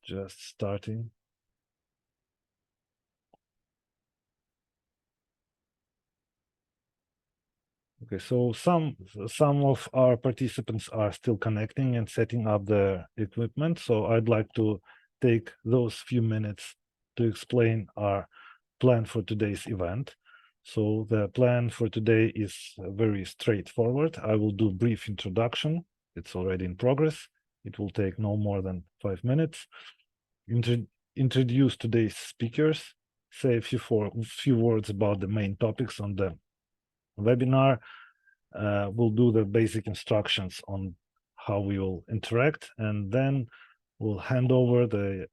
Just starting. Okay, so some of our participants are still connecting and setting up their equipment. So I'd like to take those few minutes to explain our plan for today's event. So the plan for today is very straightforward. I will do a brief introduction. It's already in progress. It will take no more than 5 minutes. Introduce today's speakers, say a few words about the main topics on the webinar. We'll do the basic instructions on how we will interact, and then we'll hand over to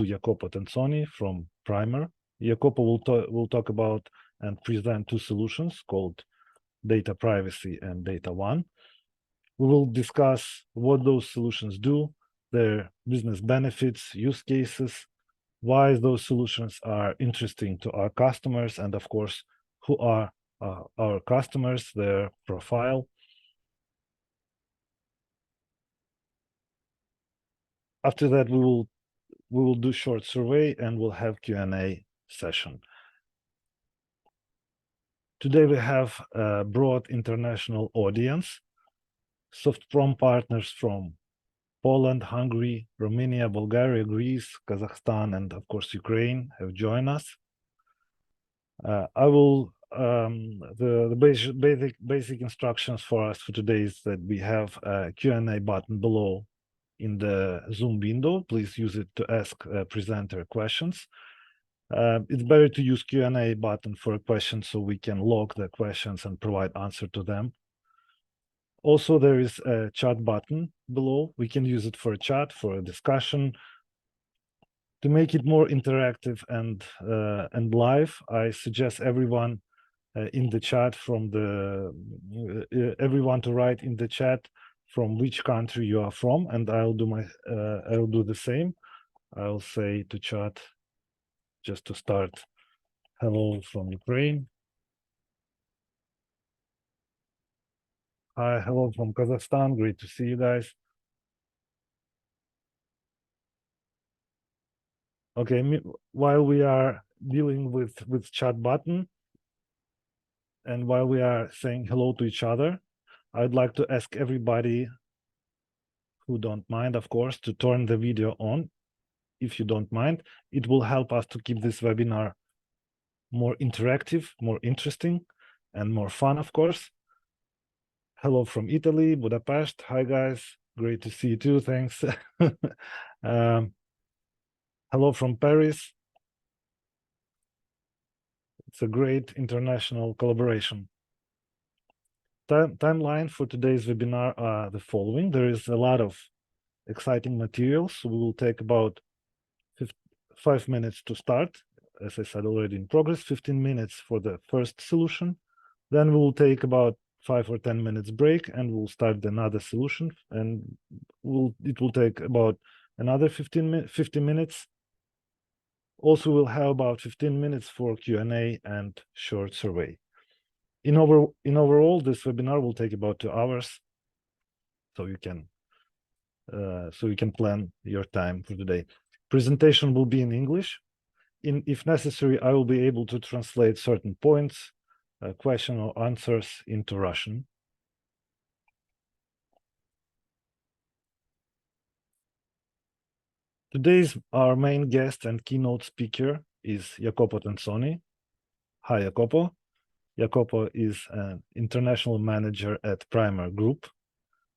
Jacopo Tenconi from Primeur. Jacopo will talk about and present two solutions called Data Privacy and Data One. We will discuss what those solutions do, their business benefits, use cases, why those solutions are interesting to our customers, and of course, who are our customers, their profile. After that, we will do short survey and we'll have Q&A session. Today we have a broad international audience. Softprom partners from Poland, Hungary, Romania, Bulgaria, Greece, Kazakhstan, and of course Ukraine have joined us. The basic instructions for us for today is that we have a Q&A button below in the Zoom window. Please use it to ask presenter questions. It's better to use Q&A button for a question so we can log the questions and provide answer to them. Also, there is a chat button below. We can use it for a chat, for a discussion. To make it more interactive and live, I suggest everyone in the chat everyone to write in the chat from which country you are from, and I'll do the same. I'll say to chat, just to start, hello from Ukraine. Hi, hello from Kazakhstan. Great to see you guys. Okay, while we are dealing with chat button and while we are saying hello to each other, I'd like to ask everybody who don't mind, of course, to turn the video on. If you don't mind, it will help us to keep this webinar more interactive, more interesting, and more fun, of course. Hello from Italy, Budapest. Hi, guys. Great to see you too. Thanks. Hello from Paris. It's a great international collaboration. Timeline for today's webinar are the following. There is a lot of exciting materials. So we will take about 5 minutes to start. As I said, already in progress, 15 minutes for the first solution. Then we will take about 5 or 10 minutes break and we'll start another solution. And it will take about another 50 minutes. Also, we'll have about 15 minutes for Q&A and short survey. In overall, this webinar will take about 2 hours, so you can plan your time for today. Presentation will be in English. If necessary, I will be able to translate certain points, question or answers into Russian. Today's our main guest and keynote speaker is Jacopo Tenconi. Hi, Jacopo. Jacopo is an international manager at Primeur Group.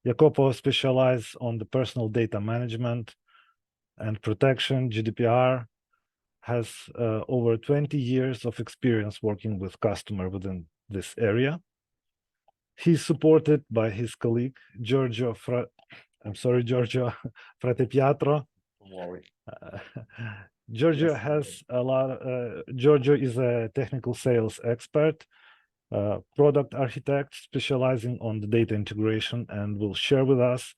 Jacopo specializes on the personal data management and protection, GDPR, has over 20 years of experience working with customers within this area. He's supported by his colleague, Giorgio Fratepiatro. Don't worry. Giorgio Yes. Giorgio is a technical sales expert, product architect specializing on the data integration, and will share with us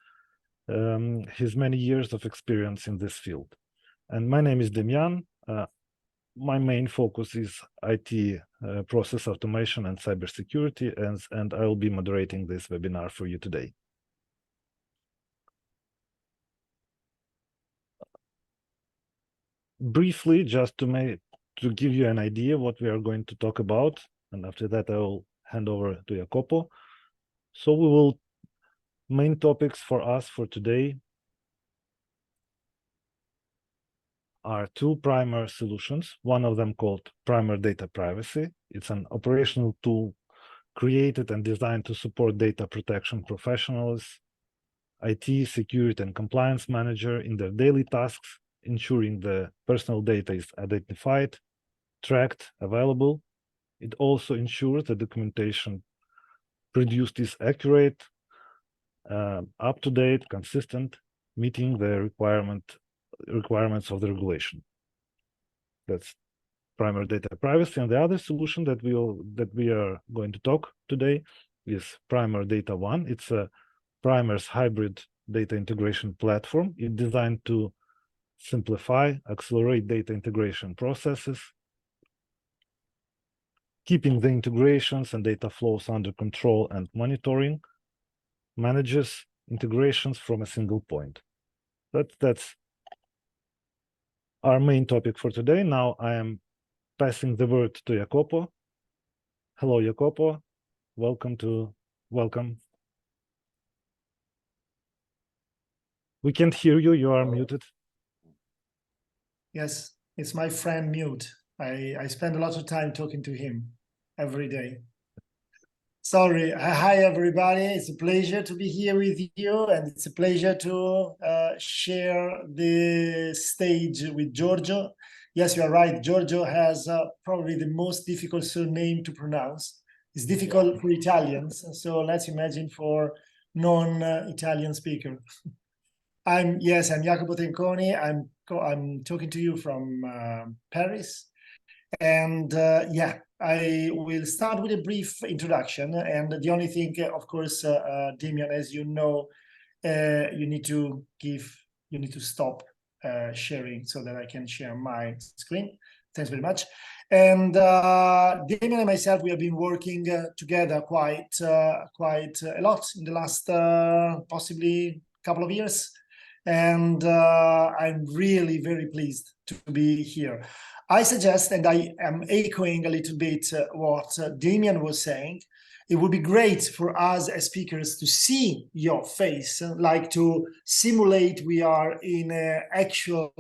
his many years of experience in this field. And my name is Demian. My main focus is IT process automation and cybersecurity, and I will be moderating this webinar for you today. briefly, just to give you an idea what we are going to talk about, and after that I will hand over to Jacopo. So main topics for us for today are two Primeur solutions. One of them called Primeur Data Privacy. It's an operational tool created and designed to support data protection professionals, IT, security, and compliance manager in their daily tasks, ensuring the personal data is identified, tracked, available. It also ensures the documentation produced is accurate, up-to-date, consistent, meeting the requirements of the regulation. That's Primeur Data Privacy. And the other solution that we are going to talk today is Primeur Data One. It's a Primeur's hybrid data integration platform. It's designed to simplify, accelerate data integration processes, keeping the integrations and data flows under control and monitoring, manages integrations from a single point. That's our main topic for today. Now I am passing the word to Jacopo. Hello, Jacopo. Welcome. We can't hear you. You are muted. Yes, it's my friend Mute. I spend a lot of time talking to him every day. Sorry. Hi, everybody. It's a pleasure to be here with you, and it's a pleasure to share the stage with Giorgio. Yes, you are right. Giorgio has probably the most difficult surname to pronounce. It's difficult for Italians, so let's imagine for non-Italian speaker. I'm Jacopo Tenconi. I'm talking to you from Paris, and I will start with a brief introduction. And the only thing, of course, Damian, as you know, you need to stop sharing so that I can share my screen. Thanks very much. And Damian and myself, we have been working together quite a lot in the last possibly couple of years. And I'm really very pleased to be here. I suggest, and I am echoing a little bit what Damian was saying, it would be great for us as speakers to see your face, like to simulate we are in an actual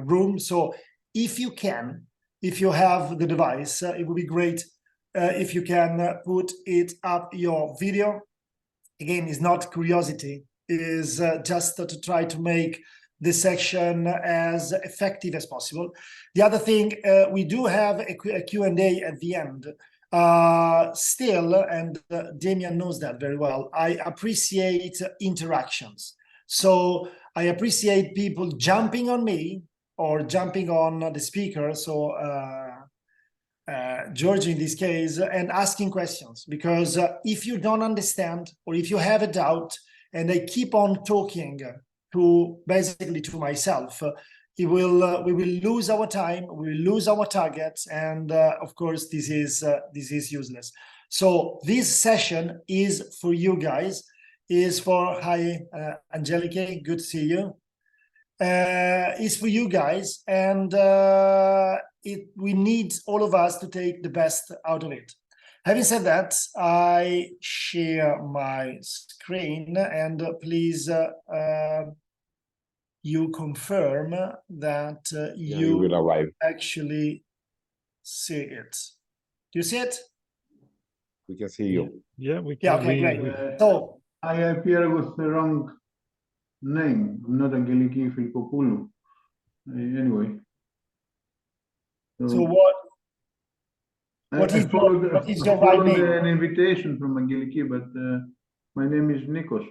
room. So if you have the device, it would be great if you can put it up your video. Again, it's not curiosity, is just to try to make this section as effective as possible. The other thing, we do have a Q&A at the end. Still, and Damian knows that very well, I appreciate interactions. So I appreciate people jumping on me or jumping on the speaker, so George in this case, and asking questions. Because if you don't understand or if you have a doubt, and I keep on talking to myself, we will lose our time, we will lose our targets, and of course this is useless. So this session is for you guys. Is for hi Angelica, good to see you. Is for you guys, and we need all of us to take the best out of it. Having said that, I share my screen, and please you confirm that you will arrive. Actually see it. Do you see it? We can see you. Yeah, we can. Yeah, okay, great. So I appear with the wrong name. I'm not Angeliki Filipopoulou. Anyway. So what is your right name? An invitation from Angeliki, but my name is Nikos.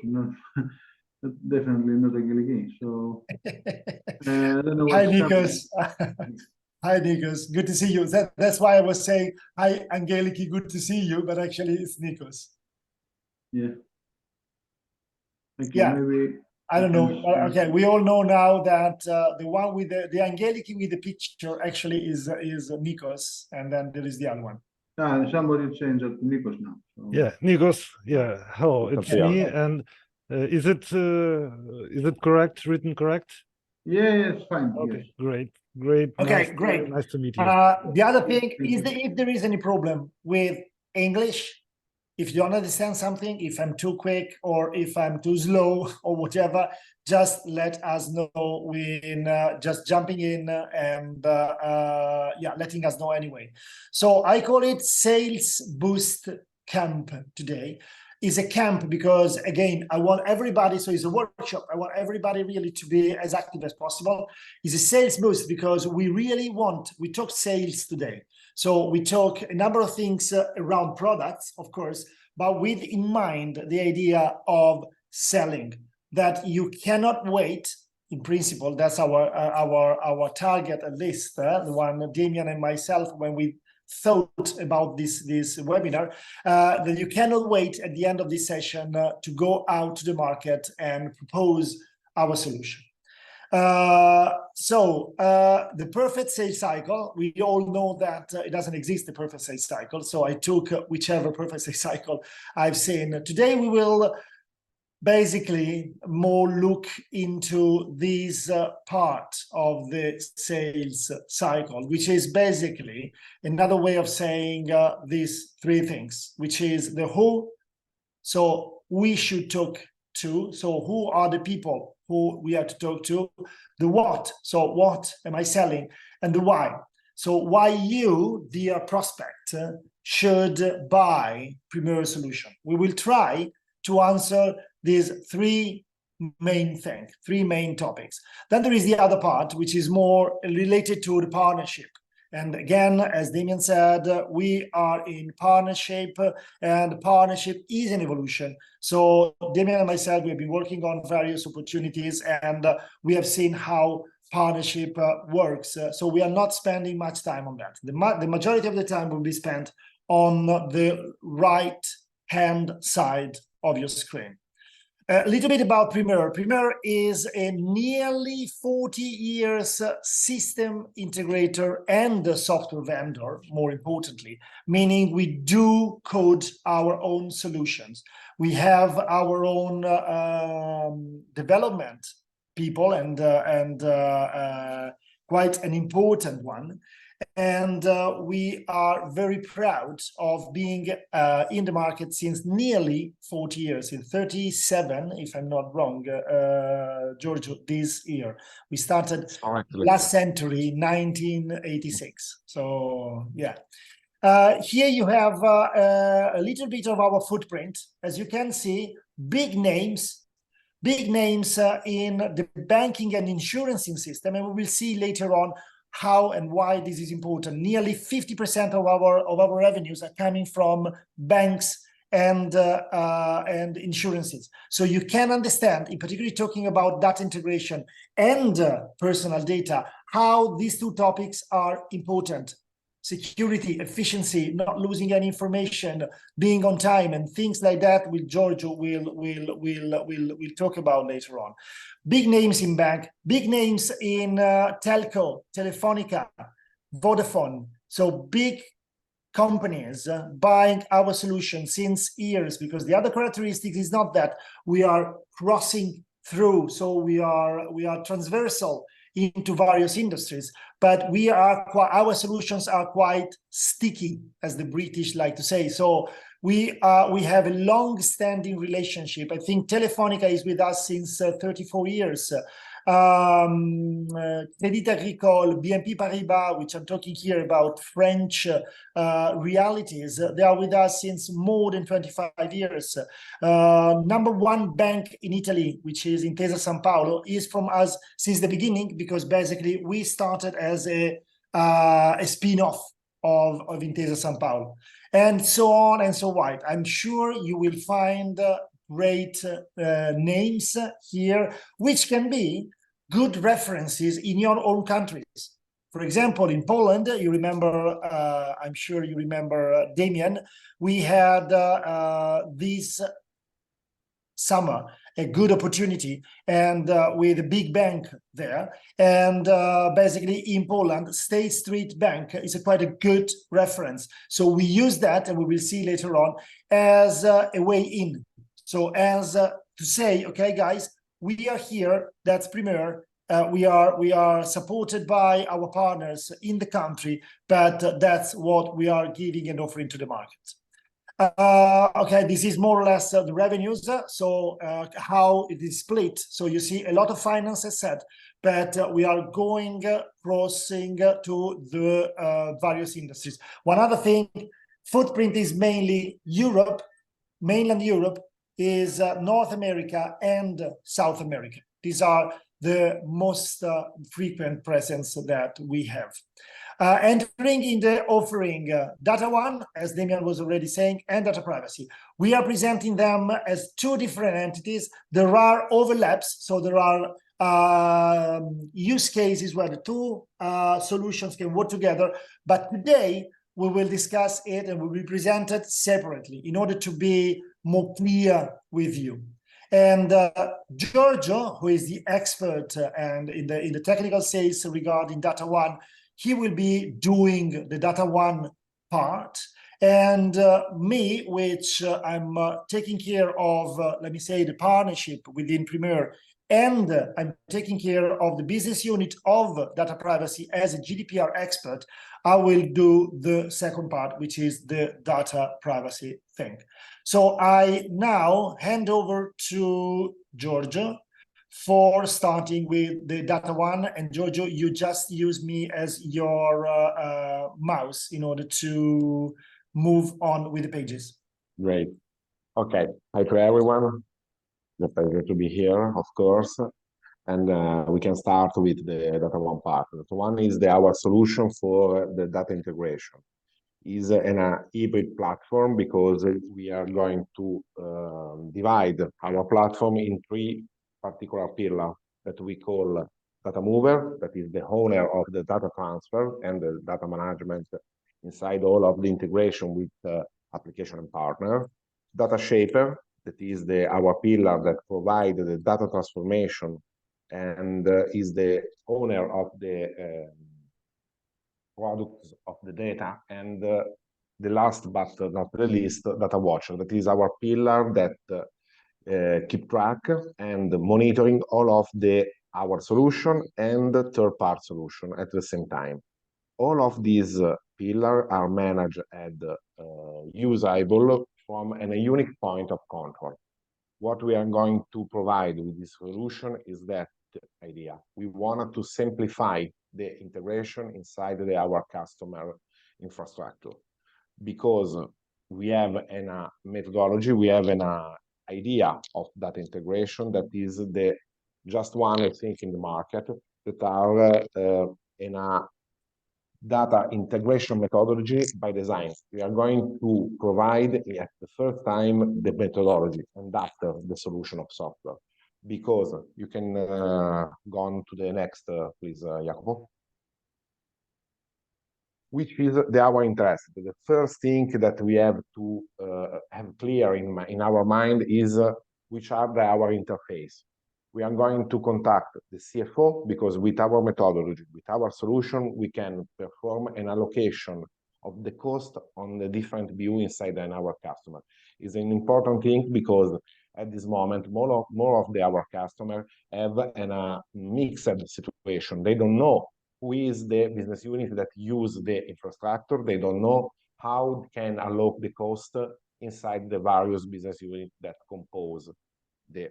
Definitely not Angeliki. So I don't know Hi, Nikos. Hi, Nikos. Good to see you. That's why I was saying hi, Angeliki. Good to see you, but actually it's Nikos. Yeah. Yeah. Maybe I don't know. Okay, we all know now that the one with the Angeliki with the picture actually is Nikos, and then there is the other one. Somebody changed it to Nikos now. So. Yeah, Nikos. Yeah, hello, it's me. And is it correct? Written correct? Yeah, it's fine. Okay, Yes. great, great. Okay, great. Nice to meet you. The other thing is that if there is any problem with English, if you don't understand something, if I'm too quick or if I'm too slow or whatever, just let us know. Just jumping in and yeah, letting us know anyway. So I call it Sales Boost Camp today. Is a camp because again, I want everybody, so it's a workshop. I want everybody really to be as active as possible. It's a sales boost because we talk sales today. So we talk a number of things around products, of course, but with in mind the idea of selling, that you cannot wait. In principle, that's our target, at least the one Damien and myself, when we thought about this webinar, that you cannot wait at the end of this session to go out to the market and propose our solution. The perfect sales cycle, we all know that it doesn't exist, the perfect sales cycle. So I took whichever perfect sales cycle I've seen. Today we will basically more look into this part of the sales cycle, which is basically another way of saying these three things, which is the who. So we should talk to. So who are the people who we have to talk to? The what. So what am I selling? And the why. So why you, dear prospect, should buy Primeur solution. We will try to answer these three main topics. Then there is the other part, which is more related to the partnership. And again, as Damien said, we are in partnership, and partnership is an evolution. So Damien and myself, we have been working on various opportunities, and we have seen how partnership works. So we are not spending much time on that. The majority of the time will be spent on the right-hand side of your screen. A little bit about Primeur. Primeur is a nearly 40 years system integrator and a software vendor, more importantly, meaning we do code our own solutions. We have our own development people and quite an important one. And we are very proud of being in the market since nearly 40 years, in 37, if I'm not wrong, Giorgio, this year. We started last century, 1986. So, yeah. Here you have a little bit of our footprint. As you can see, big names in the banking and insurance system, and we will see later on how and why this is important. Nearly 50% of our revenues are coming from banks and insurances. So you can understand, in particular talking about data integration and personal data, how these two topics are important. Security, efficiency, not losing any information, being on time, and things like that, which Giorgio will talk about later on. Big names in bank, big names in telco, Telefonica, Vodafone. So big companies buying our solution since years, because the other characteristic is not that we are crossing through, so we are transversal into various industries, but our solutions are quite sticky, as the British like to say. So we have a long-standing relationship. I think Telefonica is with us since 34 years. Crédit Agricole, BNP Paribas, which I'm talking here about French realities, they are with us since more than 25 years. Number one bank in Italy, which is Intesa Sanpaolo, is from us since the beginning, because basically we started as a spin-off of Intesa Sanpaolo, and so on and so on. I'm sure you will find great names here, which can be good references in your own countries. For example, in Poland, you remember, I'm sure you remember, Damien, we had this summer a good opportunity, and with a big bank there, and basically in Poland, State Street Bank is quite a good reference. So we use that, and we will see later on, as a way in. So as to say, okay, guys, we are here, that's Primeur, we are supported by our partners in the country, but that's what we are giving and offering to the market. Okay, this is more or less the revenues. So how it is split. So you see a lot of finance, as said, but we are crossing to the various industries. One other thing, footprint is mainly Europe, mainland Europe is North America and South America. These are the most frequent presence that we have. Entering in the offering Data One, as Damian was already saying, and Data Privacy. We are presenting them as two different entities. There are overlaps, so there are use cases where the two solutions can work together. But today, we will discuss it and will be presented separately in order to be more clear with you. And Giorgio, who is the expert and in the technical sales regarding Data One, he will be doing the Data One part, and me, which I'm taking care of, let me say, the partnership within Primeur, and I'm taking care of the business unit of Data Privacy as a GDPR expert. I will do the second part, which is the data privacy thing. So I now hand over to Giorgio for starting with the Data One. And Giorgio, you just use me as your mouse in order to move on with the pages. Great. Okay. Hi to everyone. The pleasure to be here, of course. And we can start with the Data One part. Data One is our solution for the data integration. Is an hybrid platform because we are going to divide our platform in three particular pillars that we call data mover, that is the owner of the data transfer and the data management inside all of the integration with application and partner. Data shaper, that is our pillar that provides the data transformation and is the owner of the products of the data. And the last but not the least, data watcher, that is our pillar that keep track and monitoring all of our solution and third-party solution at the same time. All of these pillars are managed and usable from a unique point of control. What we are going to provide with this solution is that idea. We wanted to simplify the integration inside our customer infrastructure, because we have a methodology, we have an idea of data integration that is the just one, I think, in the market that are in a data integration methodology by design. We are going to provide at the first time the methodology and after the solution of software, because you can go on to the next, please, Jacopo. Which is our interest. The first thing that we have to have clear in our mind is which are our interface. We are going to contact the CFO because with our methodology, with our solution, we can perform an allocation of the cost on the different view inside our customer. It's an important thing because at this moment, more of our customers have a mixed situation. They don't know who is the business unit that use the infrastructure. They don't know how can allocate the cost inside the various business units that compose the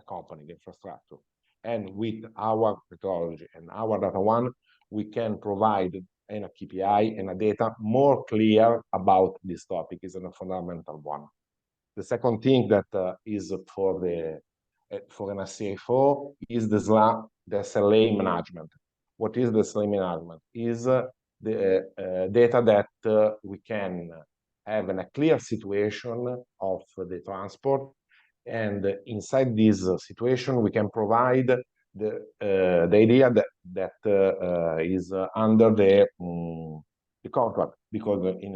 company, the infrastructure. And with our methodology and our Data One, we can provide a KPI and a data more clear about this topic. Is a fundamental one. The second thing that is for an CFO is the SLA management. What is the SLA management? Is the data that we can have a clear situation of the transport, and inside this situation we can provide the idea that is under the contract, because in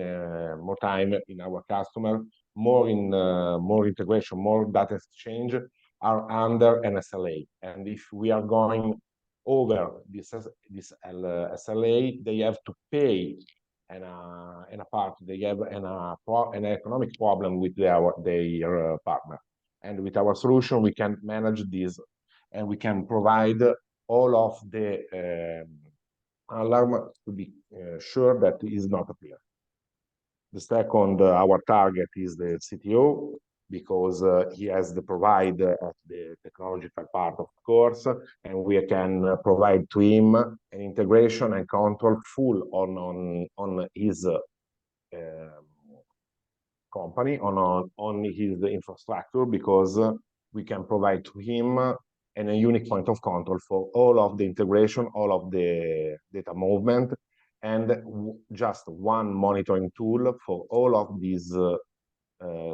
more time in our customer, more integration, more data exchange are under an SLA, and if we are going over this SLA, they have to pay and a part. They have an economic problem with their partner, and with our solution we can manage this, and we can provide all of the alarm to be sure that is not appear. The second, our target is the CTO, because he has the provide of the technological part, of course, and we can provide to him an integration and control full on his company, on his infrastructure, because we can provide to him a unique point of control for all of the integration, all of the data movement, and just one monitoring tool for all of these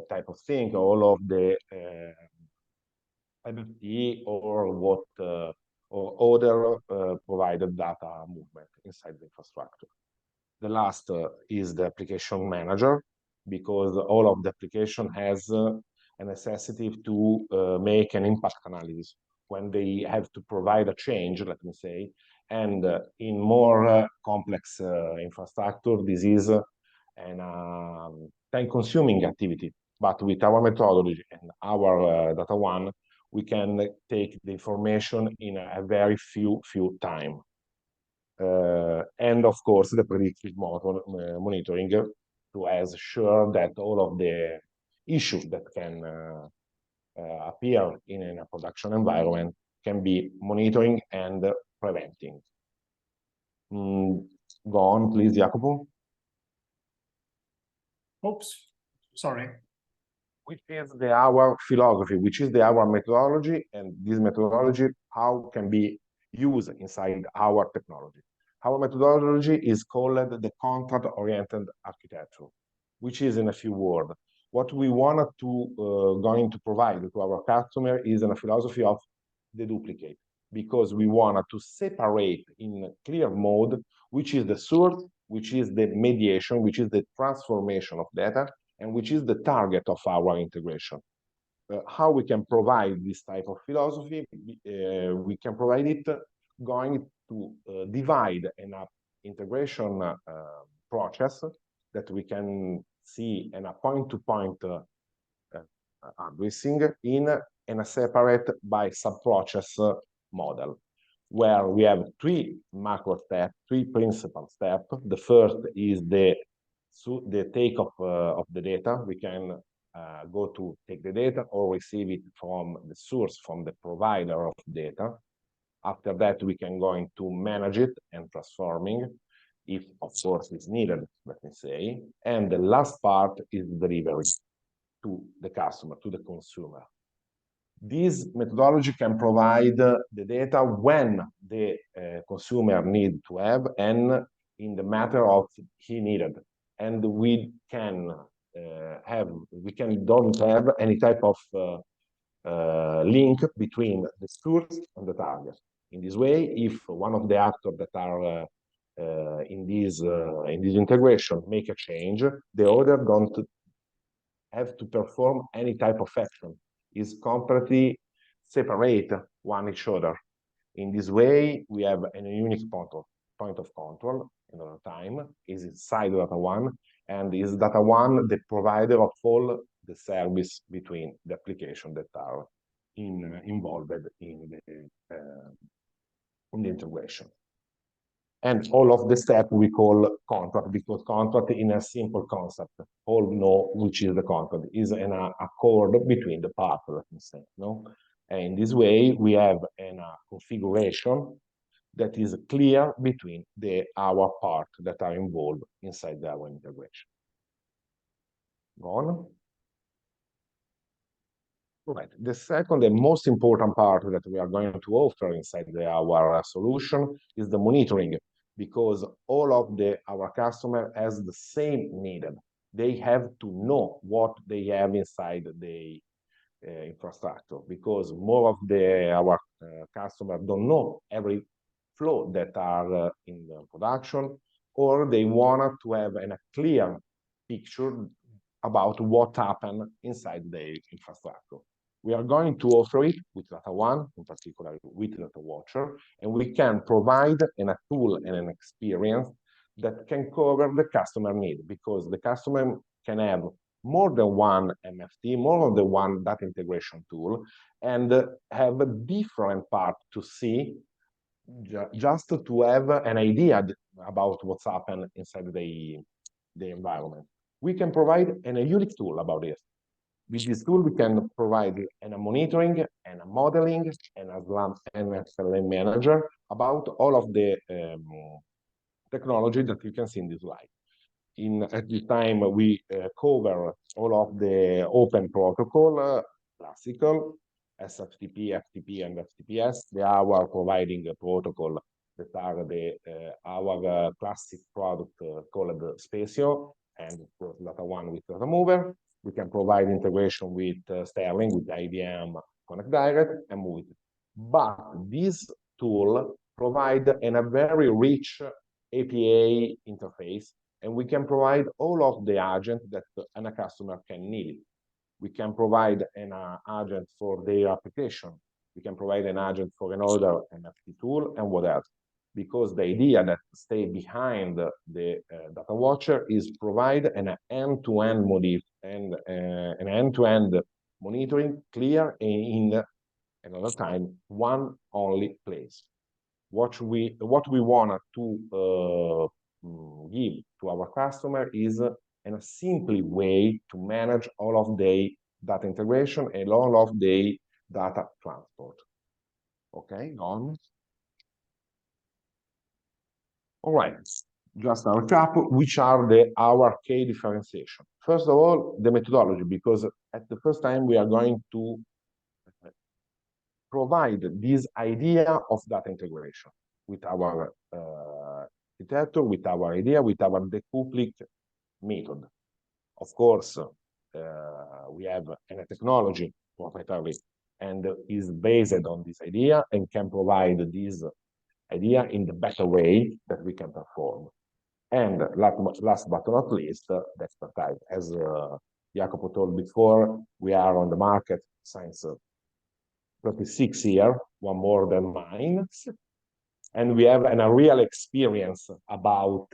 type of thing, all of the MFT or what or other provided data movement inside the infrastructure. The last is the application manager, because all of the application has a necessity to make an impact analysis when they have to provide a change, let me say, and in more complex infrastructure, this is an time-consuming activity. But with our methodology and our data one, we can take the information in a very few time. And of course, the predictive monitoring to assure that all of the issues that can appear in a production environment can be monitoring and preventing. Go on, please, Jacopo. Oops, sorry. Which is our philosophy, which is our methodology, and this methodology, how can be used inside our technology. Our methodology is called the contract-oriented architecture, which is, in a few words, what we wanted to going to provide to our customer is a philosophy of the duplicate, because we wanted to separate in clear mode, which is the source, which is the mediation, which is the transformation of data, and which is the target of our integration. How we can provide this type of philosophy? We can provide it going to divide an integration process that we can see in a point-to-point addressing in a separate by sub-process model, where we have three macro steps, three principal steps. The first is the take of the data. We can go to take the data or receive it from the source, from the provider of data. After that, we can go into manage it and transforming, if of course it's needed, let me say. And the last part is delivery to the customer, to the consumer. This methodology can provide the data when the consumer need to have and in the matter of he needed. And we can don't have any type of link between the source and the target. In this way, if one of the actors that are in this integration make a change, the other don't have to perform any type of action. Is completely separate one each other. In this way, we have a unique point of control in all time, is inside data one, and is data one the provider of all the service between the application that are involved in the integration. And all of the steps we call contract, because contract in a simple concept, all know which is the contract, is an accord between the parties, let me say, no? And in this way, we have a configuration that is clear between our parts that are involved inside our integration. Go on. Right. The second and most important part that we are going to offer inside our solution is the monitoring, because all of our customer has the same needed. They have to know what they have inside the infrastructure, because more of our customer don't know every flow that are in the production, or they want to have a clear picture about what happened inside the infrastructure. We are going to offer it with Data One, in particular with Data Watcher, and we can provide a tool and an experience that can cover the customer need, because the customer can have more than one MFT, more than one data integration tool, and have a different part to see just to have an idea about what's happened inside the environment. We can provide a unique tool about this. With this tool, we can provide a monitoring and a modeling and a SLM manager about all of the technology that you can see in this slide. At this time, we cover all of the open protocol, classical, SFTP, FTP, and FTPS. They are providing a protocol that are our classic product called Spatio, and Data One with Data Mover. We can provide integration with Sterling, with IBM Connect Direct, and move it. But this tool provides a very rich API interface, and we can provide all of the agents that a customer can need. We can provide an agent for their application. We can provide an agent for another NFT tool and what else. Because the idea that stays behind the data watcher is provide an end-to-end monitoring clear in another time one only place. What we want to give to our customer is a simple way to manage all of the data integration and all of the data transport. Okay, on. All right, just a recap, which are our key differentiation. First of all, the methodology, because at the first time we are going to provide this idea of data integration with our architecture, with our idea, with our decoupling method. Of course, we have a technology proprietary and is based on this idea and can provide this idea in the better way that we can perform. And last but not least, the expertise. As Jacopo told before, we are on the market since 36 years, one more than mine. And we have a real experience about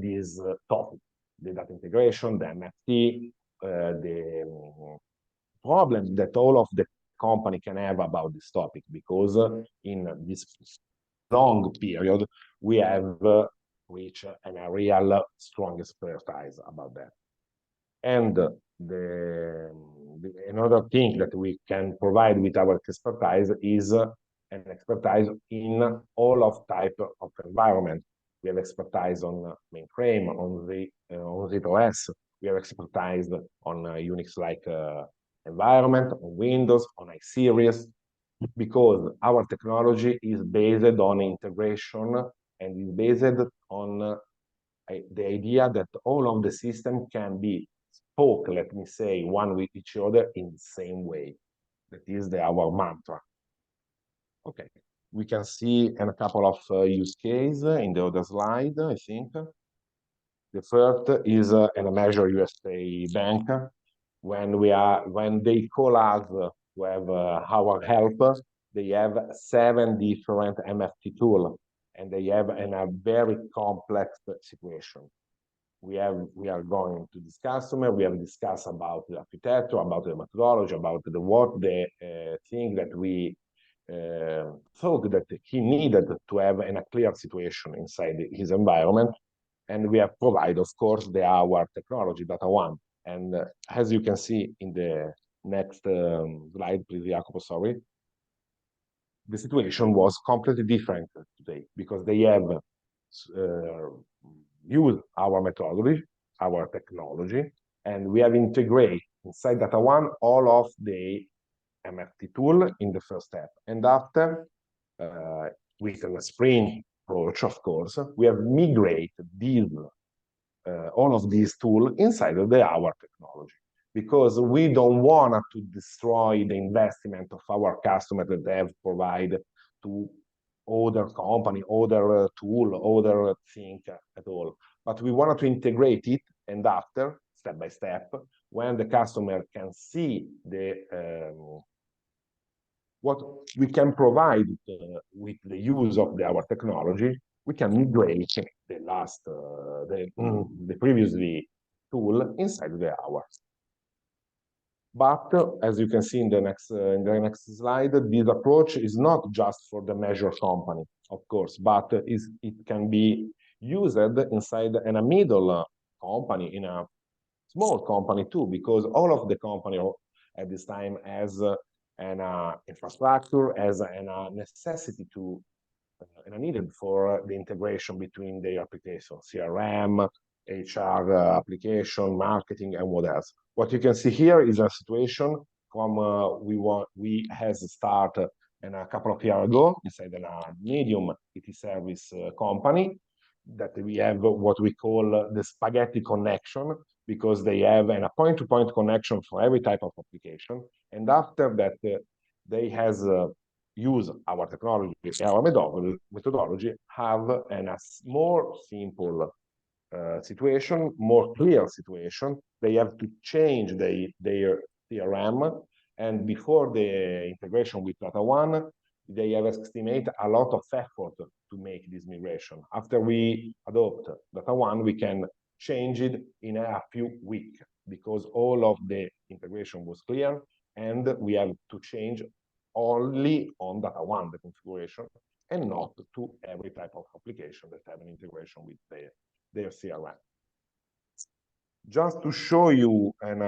this topic, the data integration, the MFT, the problem that all of the company can have about this topic, because in this long period, we have reached a real strong expertise about that. And another thing that we can provide with our expertise is an expertise in all of type of environment. We have expertise on mainframe, on ZOS. We have expertise on Unix-like environment, on Windows, on iSeries, because our technology is based on integration and is based on the idea that all of the system can be spoke, let me say, one with each other in the same way. That is our mantra. Okay, we can see a couple of use cases in the other slide, I think. The first is a major USA bank. When they call us to have our help, they have 7 different MFT tools, and they have a very complex situation. We are going to this customer. We have discussed about the architecture, about the methodology, about the thing that we thought that he needed to have a clear situation inside his environment, and we have provided, of course, our technology, Data One. And as you can see in the next slide, please, Jacopo, sorry, the situation was completely different today, because they have used our methodology, our technology, and we have integrated inside Data One all of the MFT tool in the first step. And after, with a sprint approach, of course, we have migrated all of these tools inside of our technology, because we don't want to destroy the investment of our customers that they have provided to other company, other tool, other thing at all. But we wanted to integrate it, and after, step by step, when the customer can see what we can provide with the use of our technology, we can migrate the previously tool inside ours. But as you can see in the next slide, this approach is not just for the measure company, of course, but it can be used inside in a middle company, in a small company too, because all of the company at this time has an infrastructure, as a necessity to and needed for the integration between the applications, CRM, HR application, marketing, and what else. What you can see here is a situation from we has started a couple of years ago inside a medium IT service company that we have what we call the spaghetti connection, because they have a point-to-point connection for every type of application. And after that, they has use our technology, our methodology, have a more simple situation, more clear situation. They have to change their CRM, and before the integration with Data One, they have estimated a lot of effort to make this migration. After we adopt Data One, we can change it in a few weeks, because all of the integration was clear, and we have to change only on Data One, the configuration, and not to every type of application that have an integration with their CRM. Just to show you an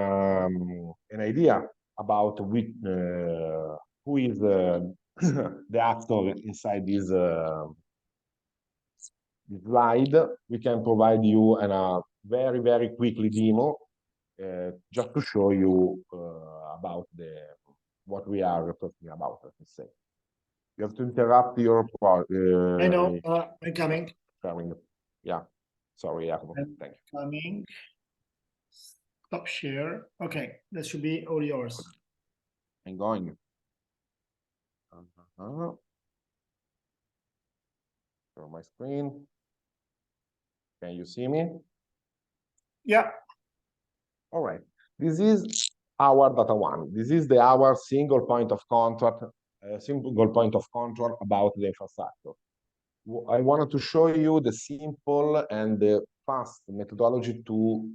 idea about who is the actor inside this slide, we can provide you a very quickly demo, just to show you about what we are talking about, let's say. You have to interrupt your I know, I'm coming. Yeah, sorry, Jacopo. Thank you. Coming. Stop share. Okay, that should be all yours. I'm going. Share my screen. Can you see me? Yeah. All right. This is our Data One. This is our single point of contact, about the infrastructure. I wanted to show you the simple and the fast methodology to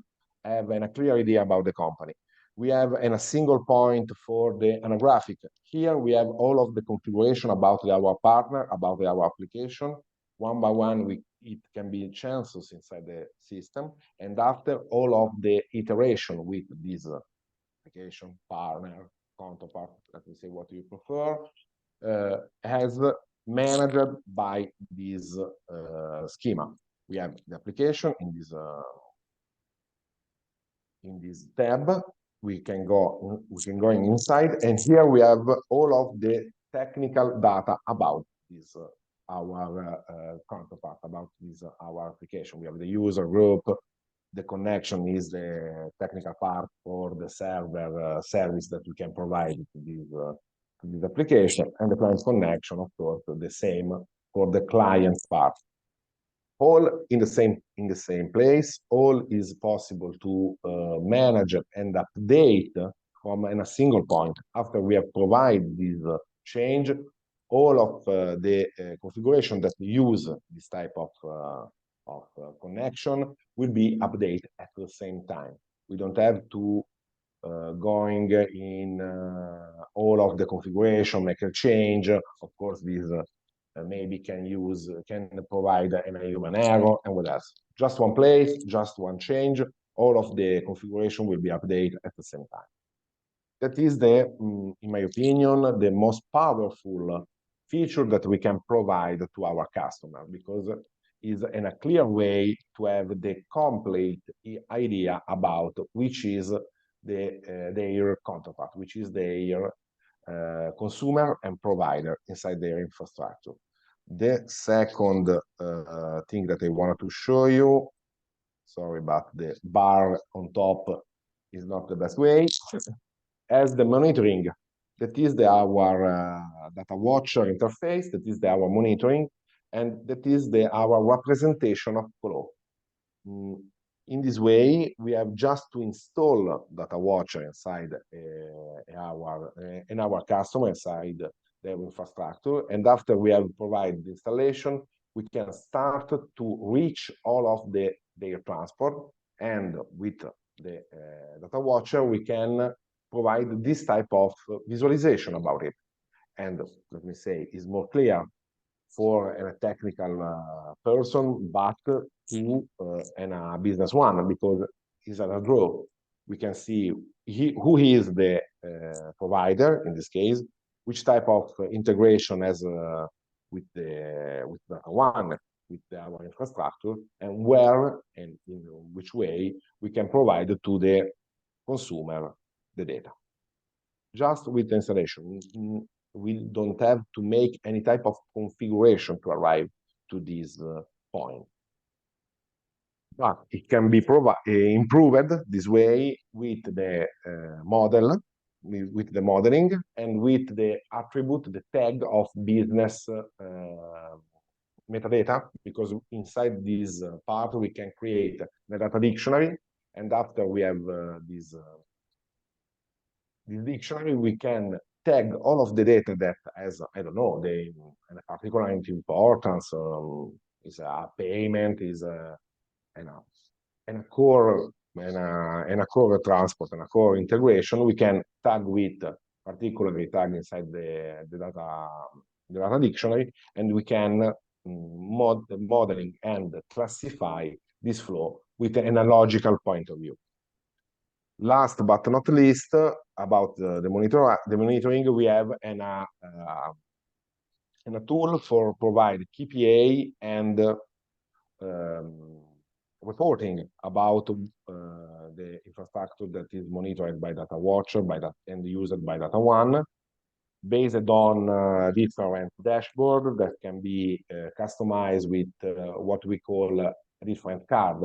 have a clear idea about the company. We have a single point for the anographic. Here we have all of the configuration about our partner, about our application. One by one, it can be chances inside the system. And after all of the iteration with this application, partner, counterpart, let me say what you prefer, has managed by this schema. We have the application in this tab. We can go inside, and here we have all of the technical data about this our counterpart, about this our application. We have the user group. The connection is the technical part for the server service that we can provide to this application, and the client connection, of course, the same for the client part. All in the same place. All is possible to manage and update from a single point. After we have provided this change, all of the configuration that use this type of connection will be updated at the same time. We don't have to going in all of the configuration, make a change. Of course, this maybe can provide a human error and what else. Just one place, just one change, all of the configuration will be updated at the same time. That is in my opinion, the most powerful feature that we can provide to our customer, because is in a clear way to have the complete idea about which is their counterpart, which is their consumer and provider inside their infrastructure. The second thing that I wanted to show you, sorry, but the bar on top is not the best way, as the monitoring. That is our data watcher interface, that is our monitoring, and that is our representation of flow. In this way, we have just to install Data Watcher inside our customer, inside their infrastructure. And after we have provided the installation, we can start to reach all of their transport. And with the Data Watcher, we can provide this type of visualization about it. And let me say, is more clear for a technical person, but to and a business one, because it's a draw. We can see who is the provider in this case, which type of integration as with data one, with our infrastructure, and where and in which way we can provide to the consumer the data. Just with the installation, we don't have to make any type of configuration to arrive to this point. But it can be improved this way with the model, with the modeling, and with the attribute, the tag of business metadata, because inside this part we can create the data dictionary, and after we have this dictionary, we can tag all of the data that has, I don't know, an particular importance, is a payment, is a core transport and a core integration. We can tag with particularly tag inside the data dictionary, and we can modeling and classify this flow with an analogical point of view. Last but not least, about the monitoring, we have a tool for provide KPI and reporting about the infrastructure that is monitored by DataWatch and used by Data One, based on different dashboard that can be customized with what we call a different card.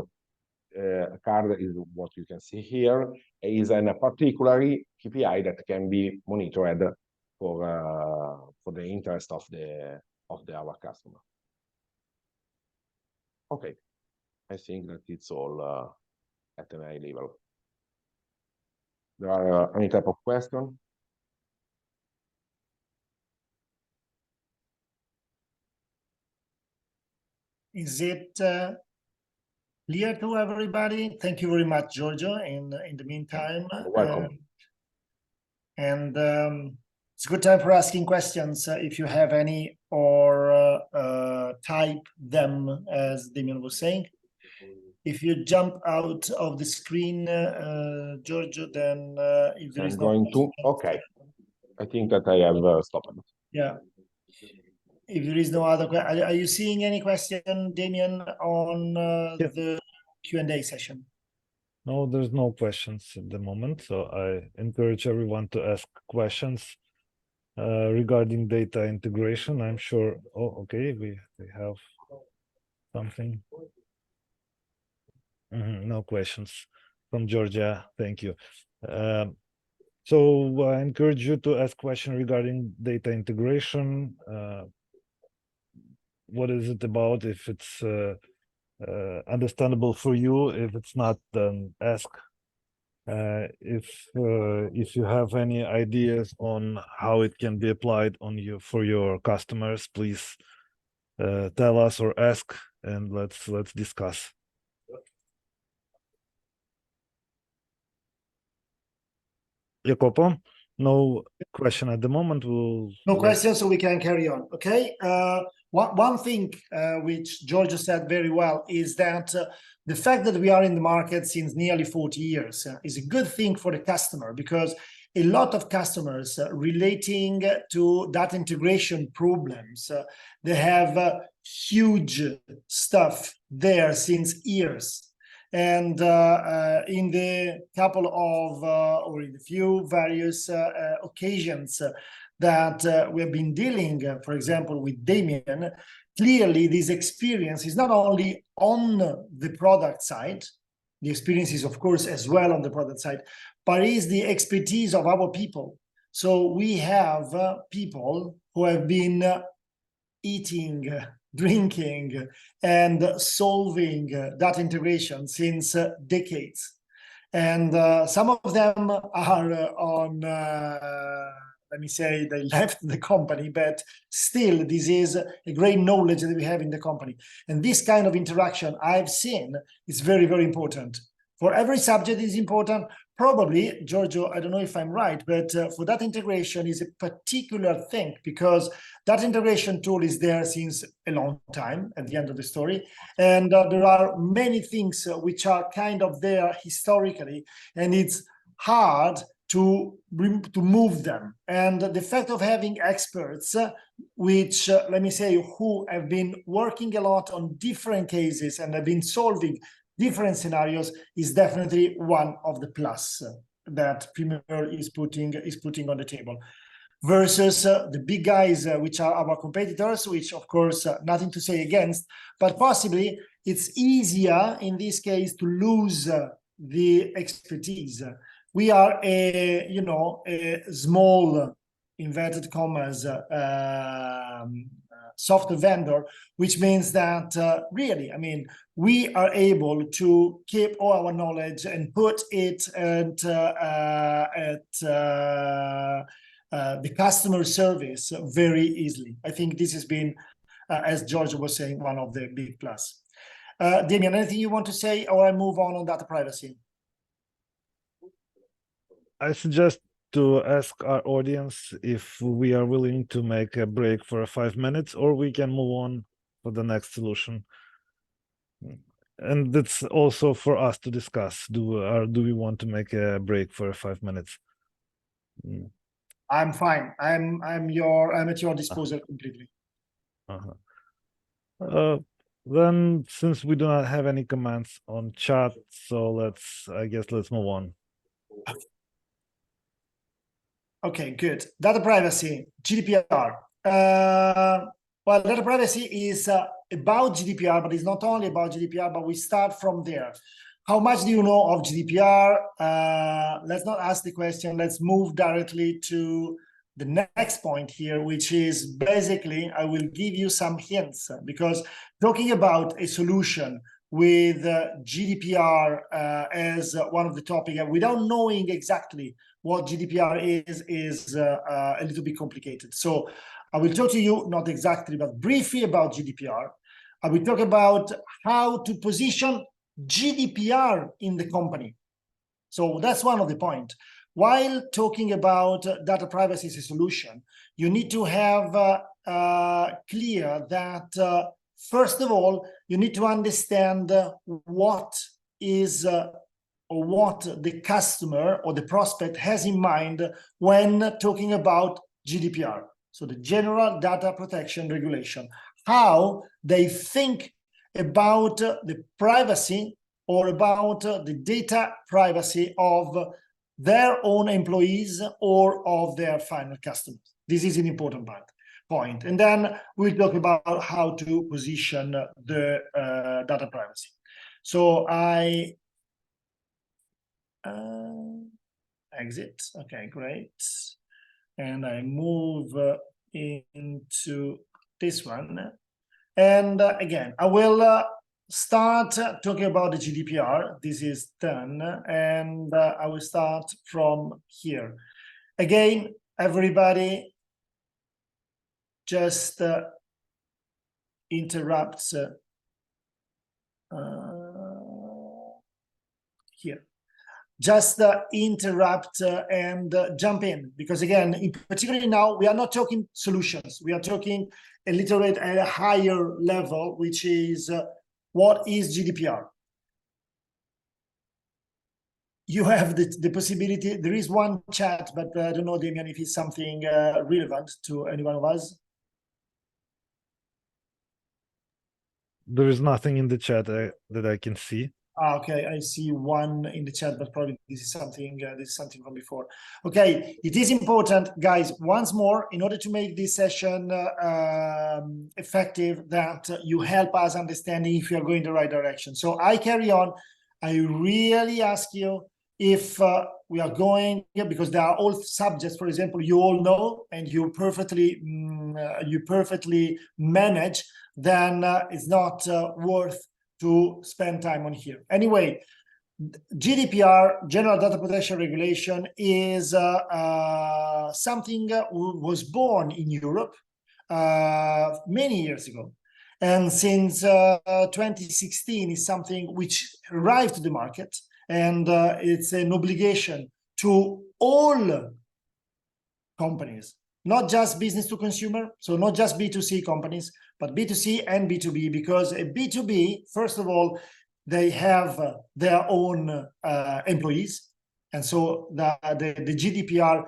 A card is what you can see here, is a particular KPI that can be monitored for the interest of our customer. Okay, I think that it's all at an high level. There are any type of question? Is it clear to everybody? Thank you very much, Giorgio. In the meantime, you're welcome. It's a good time for asking questions if you have any, or type them, as Damien was saying. If you jump out of the screen, Giorgio, then if there is okay. I think that I have stopped. Yeah. If there is no other question, are you seeing any question, Damien, on the Q&A session? No, there's no questions at the moment. So I encourage everyone to ask questions regarding data integration. I'm sure. Oh, okay. We have something. No questions from Georgia. Thank you. So I encourage you to ask questions regarding data integration. What is it about? If it's understandable for you, if it's not, then ask. If you have any ideas on how it can be applied on you for your customers, please tell us or ask, and let's discuss. Jacopo, no question at the moment. No questions, so we can carry on. Okay. One thing which Giorgio said very well is that the fact that we are in the market since nearly 40 years is a good thing for the customer, because a lot of customers relating to data integration problems, they have huge stuff there since years. And in the couple of, or in the few various occasions that we have been dealing, for example, with Damien, clearly this experience is not only on the product side, the experience is of course as well on the product side, but is the expertise of our people. So we have people who have been eating, drinking, and solving data integration since decades. And some of them are on, let me say, they left the company, but still this is a great knowledge that we have in the company. And this kind of interaction I've seen is very, very important. For every subject is important. Probably, Giorgio, I don't know if I'm right, but for that integration is a particular thing, because that integration tool is there since a long time at the end of the story. And there are many things which are kind of there historically, and it's hard to move them. And the fact of having experts, which, let me say, who have been working a lot on different cases and have been solving different scenarios, is definitely one of the plus that Primeur is putting on the table. Versus the big guys, which are our competitors, which of course nothing to say against, but possibly it's easier in this case to lose the expertise. We are a, you know, a small, inverted commas, software vendor, which means that really, I mean, we are able to keep all our knowledge and put it at the customer service very easily. I think this has been, as George was saying, one of the big plus. Damian, anything you want to say, or I move on data privacy? I suggest to ask our audience if we are willing to make a break for 5 minutes, or we can move on for the next solution. And it's also for us to discuss. Do we want to make a break for 5 minutes? I'm fine. I'm at your disposal completely. Then, since we do not have any comments on chat, so I guess let's move on. Okay, good. Data privacy, GDPR. Well, data privacy is about GDPR, but it's not only about GDPR, but we start from there. How much do you know of GDPR? Let's not ask the question. Let's move directly to the next point here, which is basically, I will give you some hints, because talking about a solution with GDPR as one of the topics, without knowing exactly what GDPR is a little bit complicated. So I will talk to you, not exactly, but briefly about GDPR. I will talk about how to position GDPR in the company. So that's one of the points. While talking about data privacy as a solution, you need to have clear that, first of all, you need to understand what is or what the customer or the prospect has in mind when talking about GDPR. So the General Data Protection Regulation, how they think about the privacy or about the data privacy of their own employees or of their final customers. This is an important point. And then we'll talk about how to position the data privacy. So I exit. Okay, great. And I move into this one. And again, I will start talking about the GDPR. This is done. And I will start from here. Again, everybody just interrupts here. Just interrupt and jump in, because again, particularly now, we are not talking solutions. We are talking a little bit at a higher level, which is what is GDPR? You have the possibility. There is one chat, but I don't know, Damian, if it's something relevant to any one of us. There is nothing in the chat that I can see. Okay, I see one in the chat, but probably this is something from before. Okay, it is important, guys, once more, in order to make this session effective, that you help us understanding if you are going the right direction. So I carry on. I really ask you if we are going, because there are all subjects, for example, you all know and you perfectly manage, then it's not worth to spend time on here. Anyway, GDPR, General Data Protection Regulation, is something was born in Europe many years ago. And since 2016 is something which arrived to the market. and it's an obligation to all companies, not just business to consumer, so not just B2C companies, but B2C and B2B, because a B2B, first of all, they have their own employees. And so the GDPR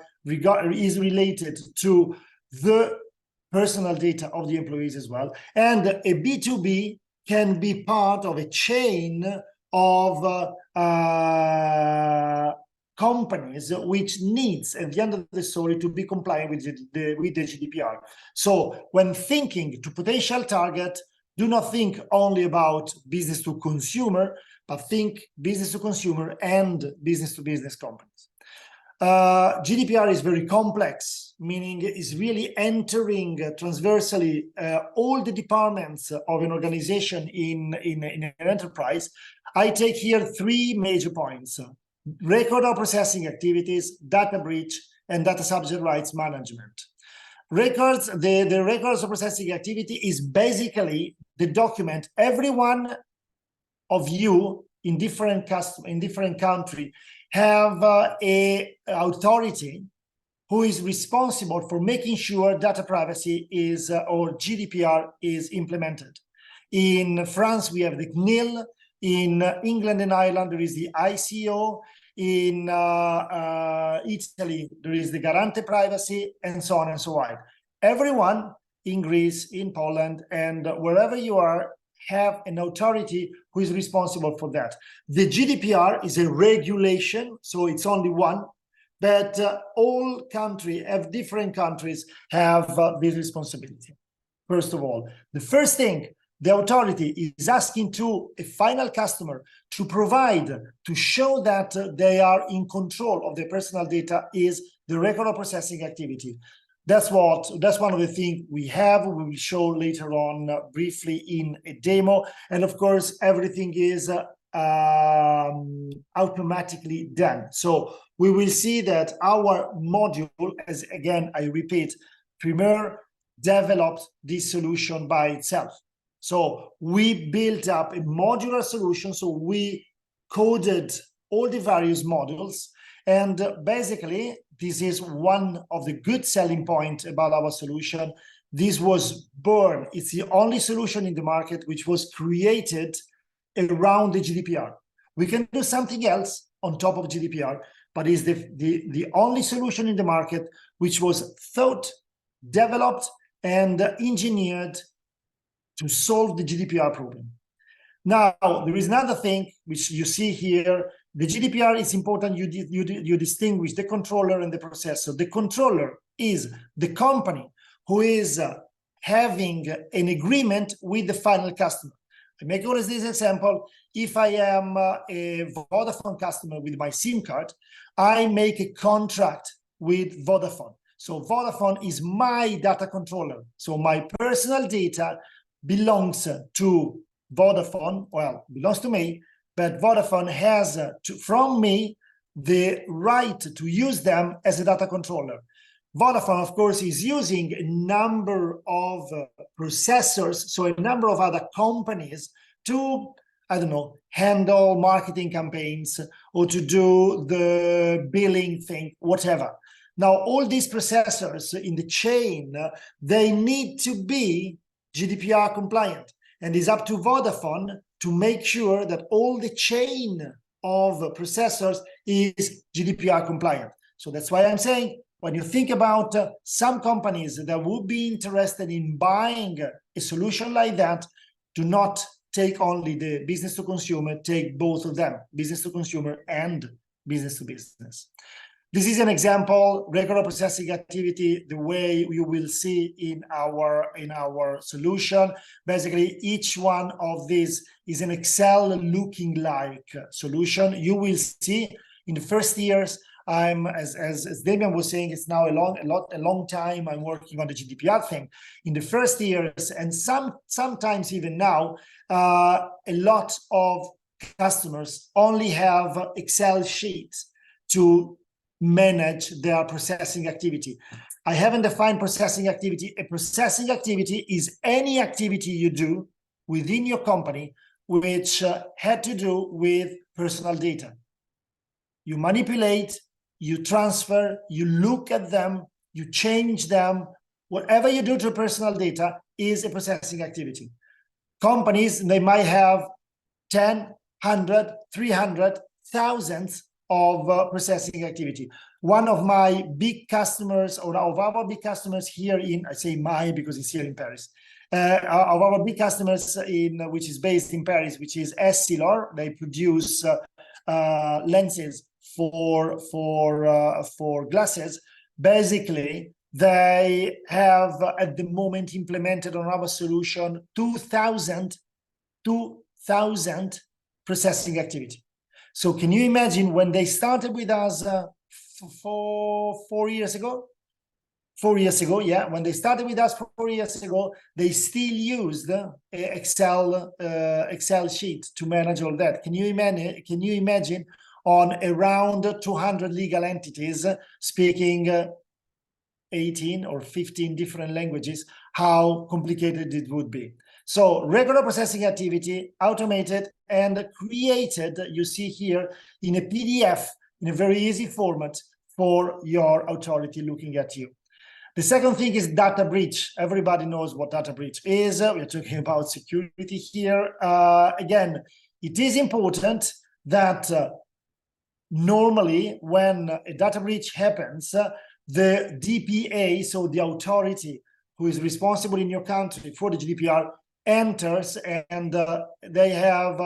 is related to the personal data of the employees as well. And a B2B can be part of a chain of companies which needs, at the end of the story, to be compliant with the GDPR. So when thinking to potential target, do not think only about business to consumer, but think business to consumer and business to business companies. GDPR is very complex, meaning is really entering transversally all the departments of an organization in an enterprise. I take here three major points: record or processing activities, data breach, and data subject rights management. Records, the records or processing activity is basically the document every one of you in different country have a authority who is responsible for making sure data privacy is or GDPR is implemented. In France, we have the CNIL. In England and Ireland, there is the ICO. In Italy, there is the Garante Privacy, and so on and so on. Everyone in Greece, in Poland, and wherever you are, have an authority who is responsible for that. The GDPR is a regulation, so it's only one, but all different countries have this responsibility. First of all, the first thing the authority is asking to a final customer to provide, to show that they are in control of their personal data is the record of processing activity. That's one of the things we will show later on briefly in a demo. And of course, everything is automatically done. So we will see that our module, as again, I repeat, Primeur developed this solution by itself. So we built up a modular solution. So we coded all the various modules. And basically, this is one of the good selling points about our solution. This was born. It's the only solution in the market which was created around the GDPR. We can do something else on top of GDPR, but it's the only solution in the market which was thought, developed, and engineered to solve the GDPR problem. Now, there is another thing which you see here. The GDPR is important. You distinguish the controller and the processor. The controller is the company who is having an agreement with the final customer. I make always this example. If I am a Vodafone customer with my SIM card, I make a contract with Vodafone. So Vodafone is my data controller. So my personal data belongs to Vodafone, well, belongs to me, but Vodafone has from me the right to use them as a data controller. Vodafone, of course, is using a number of processors, so a number of other companies to, I don't know, handle marketing campaigns or to do the billing thing, whatever. Now, all these processors in the chain, they need to be GDPR compliant. And it's up to Vodafone to make sure that all the chain of processors is GDPR compliant. So that's why I'm saying, when you think about some companies that would be interested in buying a solution like that, do not take only the business to consumer, take both of them, business to consumer and business to business. This is an example, record processing activity, the way you will see in our solution. Basically, each one of these is an Excel looking like solution. You will see in the first years, as Damian was saying, it's now a long time I'm working on the GDPR thing. In the first years, and sometimes even now, a lot of customers only have Excel sheets to manage their processing activity. I haven't defined processing activity. A processing activity is any activity you do within your company which had to do with personal data. you manipulate, you transfer, you look at them, you change them. Whatever you do to personal data is a processing activity. Companies, they might have 10, 100, 300, thousands of processing activity. One of my big customers, or of our big customers here in, I say my because it's here in Paris, of our big customers which is based in Paris, which is Essilor. They produce lenses for glasses. Basically, they have at the moment implemented on our solution 2,000 processing activity. So can you imagine when they started with us 4 years ago? 4 years ago, yeah. When they started with us 4 years ago, they still used Excel sheet to manage all that. Can you imagine on around 200 legal entities speaking 18 or 15 different languages, how complicated it would be? So regular processing activity, automated and created, you see here, in a PDF, in a very easy format for your authority looking at you. The second thing is data breach. Everybody knows what data breach is. We're talking about security here. Again, it is important that normally when a data breach happens, the DPA, so the authority who is responsible in your country for the GDPR, enters, and they have,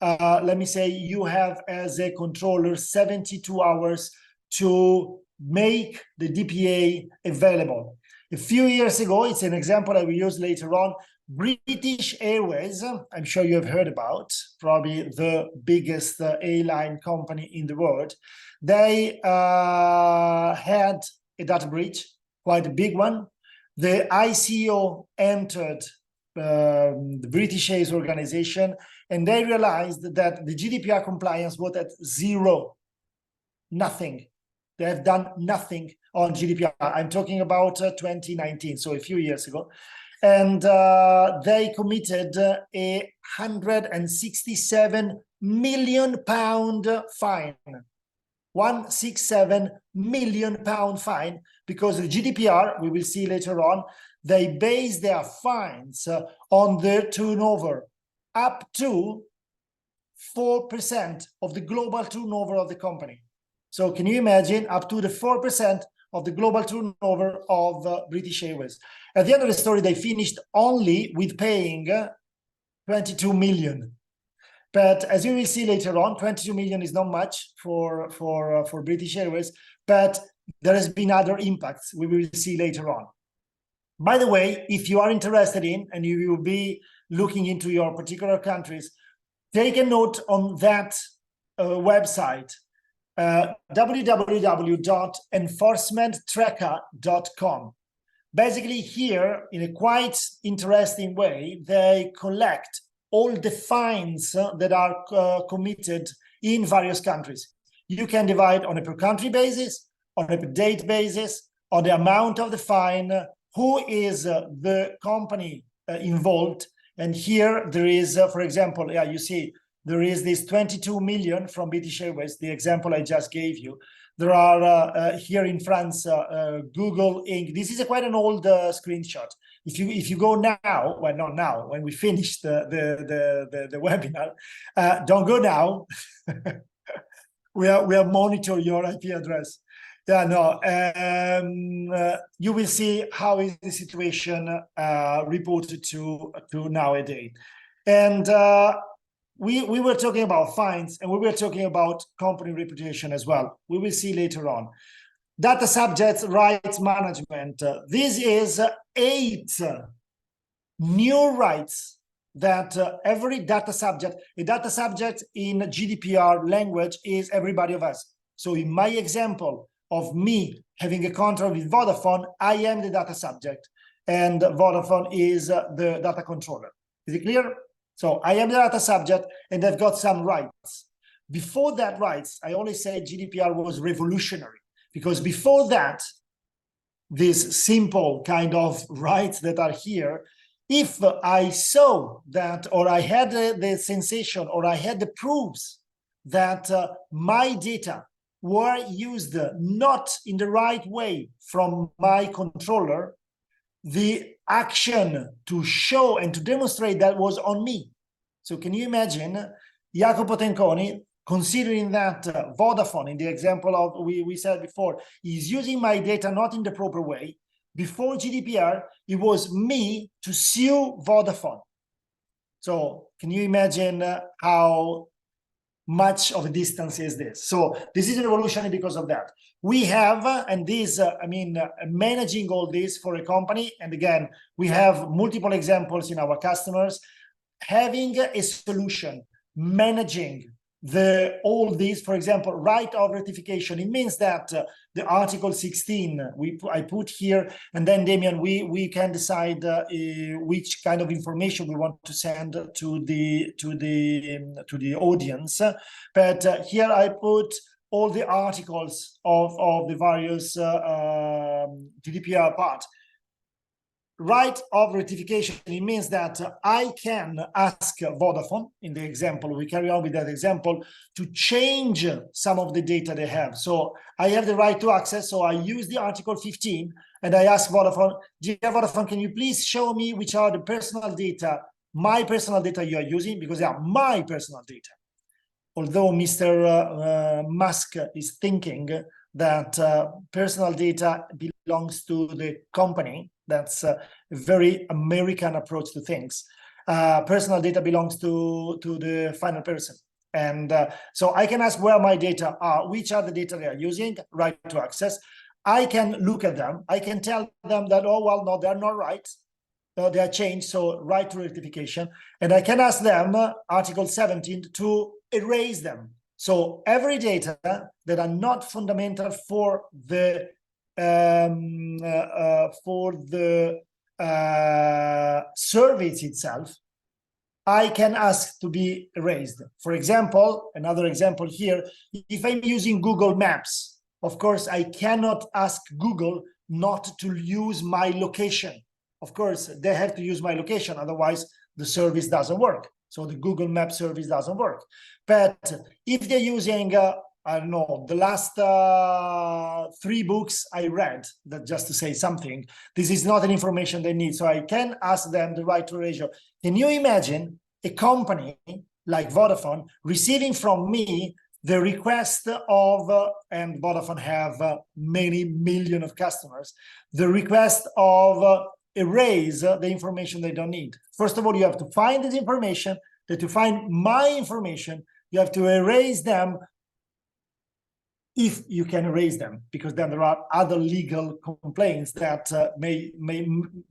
let me say, you have as a controller 72 hours to make the DPA available. A few years ago, it's an example I will use later on, British Airways, I'm sure you have heard about, probably the biggest airline company in the world. They had a data breach, quite a big one. The ICO entered the British Airways organization, and they realized that the GDPR compliance was at zero, nothing. They have done nothing on GDPR. I'm talking about 2019, so a few years ago. And they committed a £167 million fine. £167 million fine, because the GDPR, we will see later on, they base their fines on their turnover up to 4% of the global turnover of the company. So can you imagine, up to the 4% of the global turnover of British Airways? At the end of the story, they finished only with paying 22 million. But as you will see later on, 22 million is not much for British Airways, but there has been other impacts we will see later on. By the way, if you are interested in, and you will be looking into your particular countries, take a note on that website, www.enforcementtracker.com. Basically here, in a quite interesting way, they collect all the fines that are committed in various countries. You can divide on a per country basis, on a per date basis, on the amount of the fine, who is the company involved. And here there is, for example, yeah, you see, there is this 22 million from British Airways, the example I just gave you. There are here in France, Google Inc. This is quite an old screenshot. If you go now, well, not now, when we finish the webinar, don't go now. we are monitor your IP address. Yeah, no. You will see how is the situation reported to nowadays. And we were talking about fines, and we were talking about company reputation as well. We will see later on. Data subjects rights management. This is 8 new rights that every data subject, a data subject in GDPR language is everybody of us. So in my example of me having a contract with Vodafone, I am the data subject, and Vodafone is the data controller. Is it clear? So I am the data subject, and I've got some rights. Before that rights, I always say GDPR was revolutionary, because before that, these simple kind of rights that are here, if I saw that, or I had the sensation, or I had the proofs that my data were used not in the right way from my controller, the action to show and to demonstrate that was on me. So can you imagine Jacopo Tenconi, considering that Vodafone, in the example of we said before, is using my data not in the proper way. Before GDPR, it was me to sue Vodafone. So can you imagine how much of a distance is this? So this is revolutionary because of that. We have, and this, managing all this for a company, and again, we have multiple examples in our customers, having a solution, managing all these, for example, right of ratification. It means that the Article 16 I put here, and then Damian, we can decide which kind of information we want to send to the audience. But here I put all the articles of the various GDPR part. Right of ratification, it means that I can ask Vodafone, in the example, we carry on with that example, to change some of the data they have. So I have the right to access, so I use the Article 15, and I ask Vodafone, dear Vodafone, can you please show me which are the personal data, my personal data you are using, because they are my personal data. Although Mr. Musk is thinking that personal data belongs to the company, that's a very American approach to things. Personal data belongs to the final person. And so I can ask where my data are, which are the data they are using, right to access. I can look at them. I can tell them that, oh, well, no, they're not right. They are changed, so right to rectification. And I can ask them, Article 17, to erase them. So every data that are not fundamental for the service itself, I can ask to be erased. For example, another example here, if I'm using Google Maps, of course, I cannot ask Google not to use my location. Of course, they have to use my location, otherwise the service doesn't work. So the Google Maps service doesn't work. But if they're using, I don't know, the last 3 books I read, that just to say something, this is not an information they need. So I can ask them the right to erasure. Can you imagine a company like Vodafone receiving from me the request of, and Vodafone have many millions of customers, the request of erase the information they don't need. First of all, you have to find this information, that to find my information, you have to erase them if you can erase them, because then there are other legal complaints that may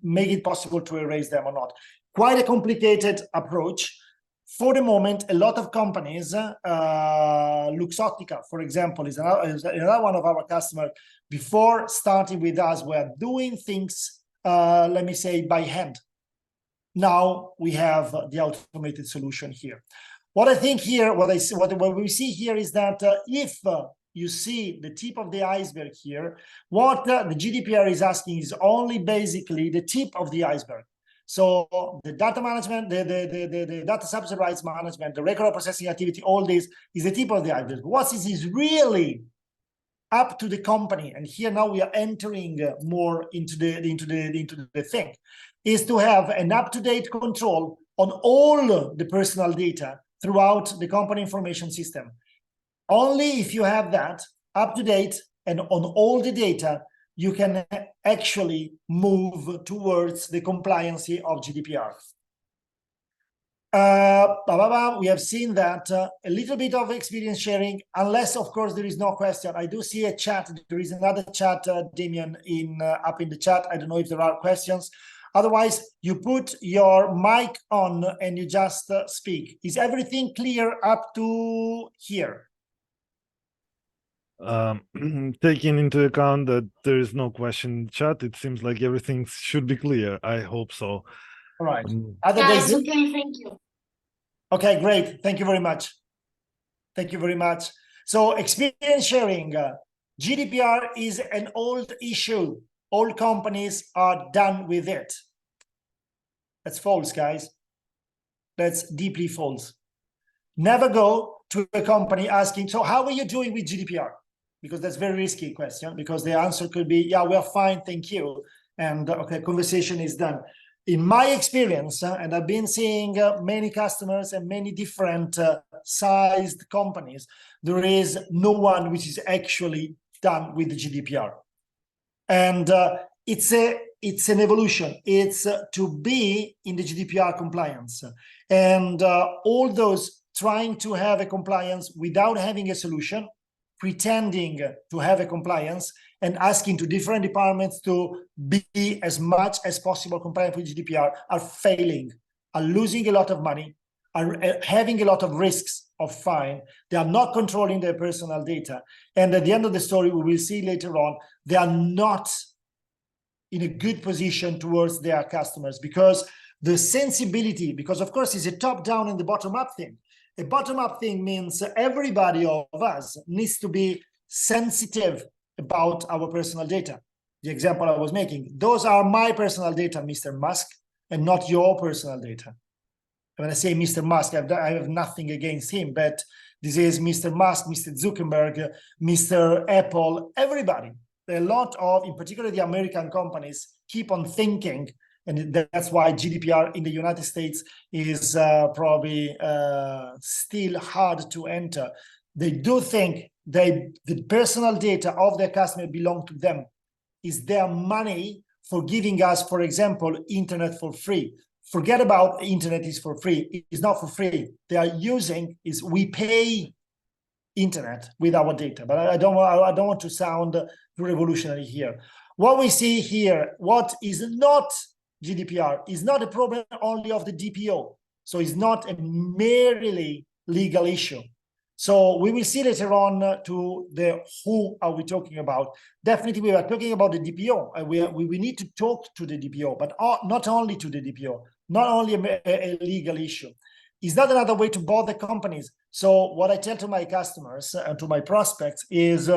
make it possible to erase them or not. Quite a complicated approach. For the moment, a lot of companies, Luxottica, for example, is another one of our customers, before starting with us, were doing things, let me say, by hand. Now we have the automated solution here. What I think here, what we see here is that if you see the tip of the iceberg here, what the GDPR is asking is only basically the tip of the iceberg. So the data management, the data subject rights management, the record processing activity, all this is the tip of the iceberg. What is really up to the company, and here now we are entering more into the thing, is to have an up-to-date control on all the personal data throughout the company information system. Only if you have that up-to-date and on all the data, you can actually move towards the compliance of GDPR. We have seen that a little bit of experience sharing, unless of course there is no question. I do see a chat. There is another chat, Damian, up in the chat. I don't know if there are questions. Otherwise, you put your mic on and you just speak. Is everything clear up to here? Taking into account that there is no question in the chat, it seems like everything should be clear. I hope so. All right. It's okay, thank you. Okay, great. Thank you very much. Thank you very much. So experience sharing. GDPR is an old issue. All companies are done with it. That's false, guys. That's deeply false. Never go to a company asking, so how are you doing with GDPR? because that's a very risky question, because the answer could be, yeah, we are fine, thank you. And okay, conversation is done. In my experience, and I've been seeing many customers and many different sized companies, there is no one which is actually done with the GDPR. And it's an evolution. It's to be in the GDPR compliance. And all those trying to have a compliance without having a solution, pretending to have a compliance, and asking to different departments to be as much as possible compliant with GDPR are failing, are losing a lot of money, are having a lot of risks of fine. They are not controlling their personal data. And at the end of the story, we will see later on, they are not in a good position towards their customers, because the sensibility, because of course it's a top-down and the bottom-up thing. A bottom-up thing means everybody of us needs to be sensitive about our personal data. The example I was making, those are my personal data, Mr. Musk, and not your personal data. When I say Mr. Musk, I have nothing against him, but this is Mr. Musk, Mr. Zuckerberg, Mr. Apple, everybody. A lot of, in particular, the American companies keep on thinking, and that's why GDPR in the United States is probably still hard to enter. They do think the personal data of their customer belong to them. Is their money for giving us, for example, internet for free. Forget about internet is for free. It's not for free. They are using is we pay internet with our data. But I don't want to sound revolutionary here. What we see here, what is not GDPR, is not a problem only of the DPO. So it's not a merely legal issue. So we will see later on to the who are we talking about. Definitely we are talking about the DPO. We need to talk to the DPO, but not only to the DPO, not only a legal issue. Is not another way to bother companies. So what I tell to my customers and to my prospects is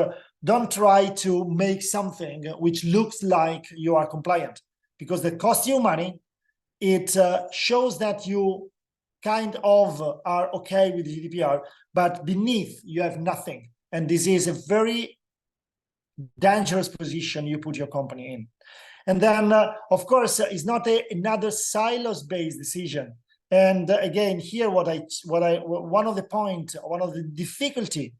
don't try to make something which looks like you are compliant, because that costs you money. It shows that you kind of are okay with GDPR, but beneath you have nothing. And this is a very dangerous position you put your company in. And then, of course, it's not another silos-based decision. And again, here, one of the difficulty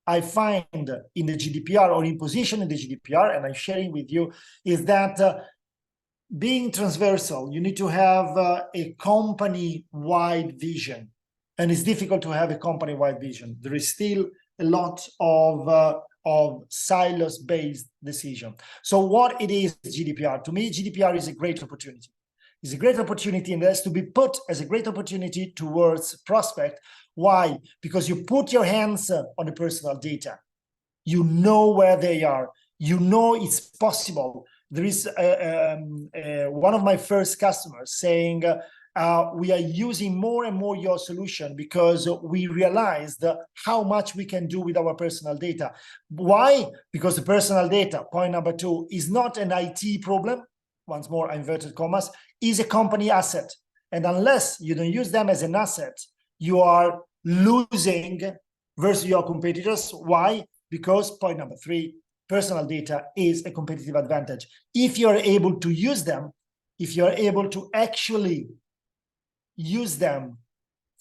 I find in the GDPR or in position in the GDPR, and I'm sharing with you, is that being transversal, you need to have a company-wide vision, and it's difficult to have a company-wide vision. There is still a lot of silos-based decision. So what it is GDPR? To me, GDPR is a great opportunity. It's a great opportunity, and it has to be put as a great opportunity towards prospect. Why? Because you put your hands on the personal data. You know where they are. You know it's possible. There is one of my first customers saying, we are using more and more your solution because we realized how much we can do with our personal data. Why? Because the personal data, point number 2, is not an IT problem. Once more, inverted commas, is a company asset. And unless you don't use them as an asset, you are losing versus your competitors. Why? Because point number 3, personal data is a competitive advantage. If you're able to use them, if you're able to actually use them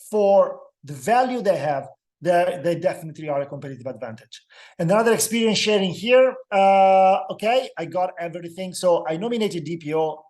for the value they have, they definitely are a competitive advantage. Another experience sharing here. Okay, I got everything. So I nominated DPO,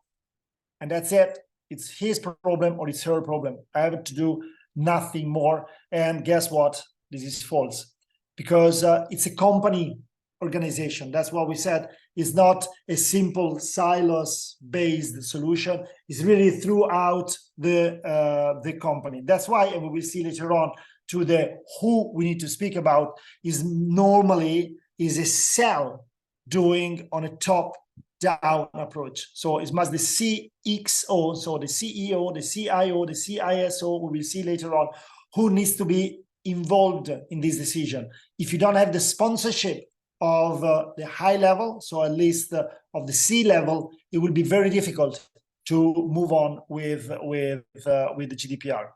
and that's it. It's his problem or it's her problem. I have to do nothing more. And guess what? This is false, because it's a company organization. That's what we said. It's not a simple silos-based solution. It's really throughout the company. That's why, and we will see later on, to the who we need to speak about is normally is a cell doing on a top-down approach. So it must the CXO, so the CEO, the CIO, the CISO, we will see later on who needs to be involved in this decision. If you don't have the sponsorship of the high level, so at least of the C level, it will be very difficult to move on with the GDPR.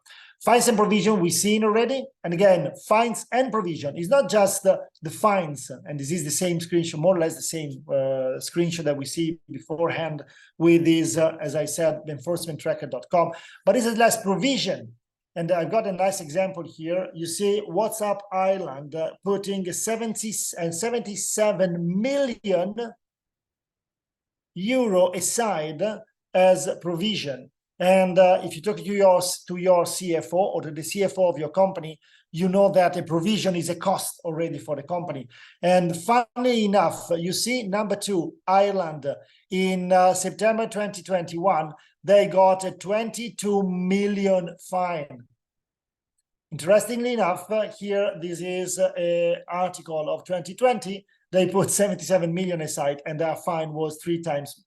Fines and provision we've seen already. And again, fines and provision is not just the fines. And this is the same screenshot, more or less the same screenshot that we see beforehand with this, as I said, enforcementtracker.com, but this is less provision. And I've got a nice example here. You see WhatsApp Ireland putting 77 million euro aside as provision. And if you talk to your CFO or to the CFO of your company, you know that a provision is a cost already for the company. And funny enough, you see number 2, Ireland, in September 2021, they got a 22 million fine. Interestingly enough, here, this is an article of 2020. They put 77 million aside and their fine was three times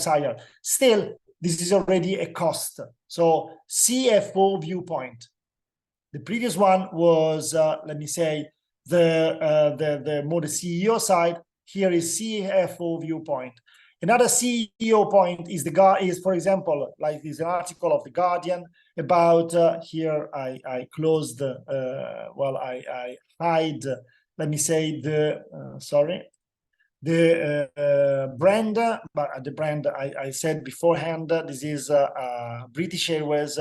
higher. Still, this is already a cost. So CFO viewpoint. The previous one was, let me say, the more the CEO side. Here is CFO viewpoint. Another CEO point is for example, like this article of the Guardian about here. I closed. I hide. Let me say the brand, but the brand I said beforehand, this is British Airways.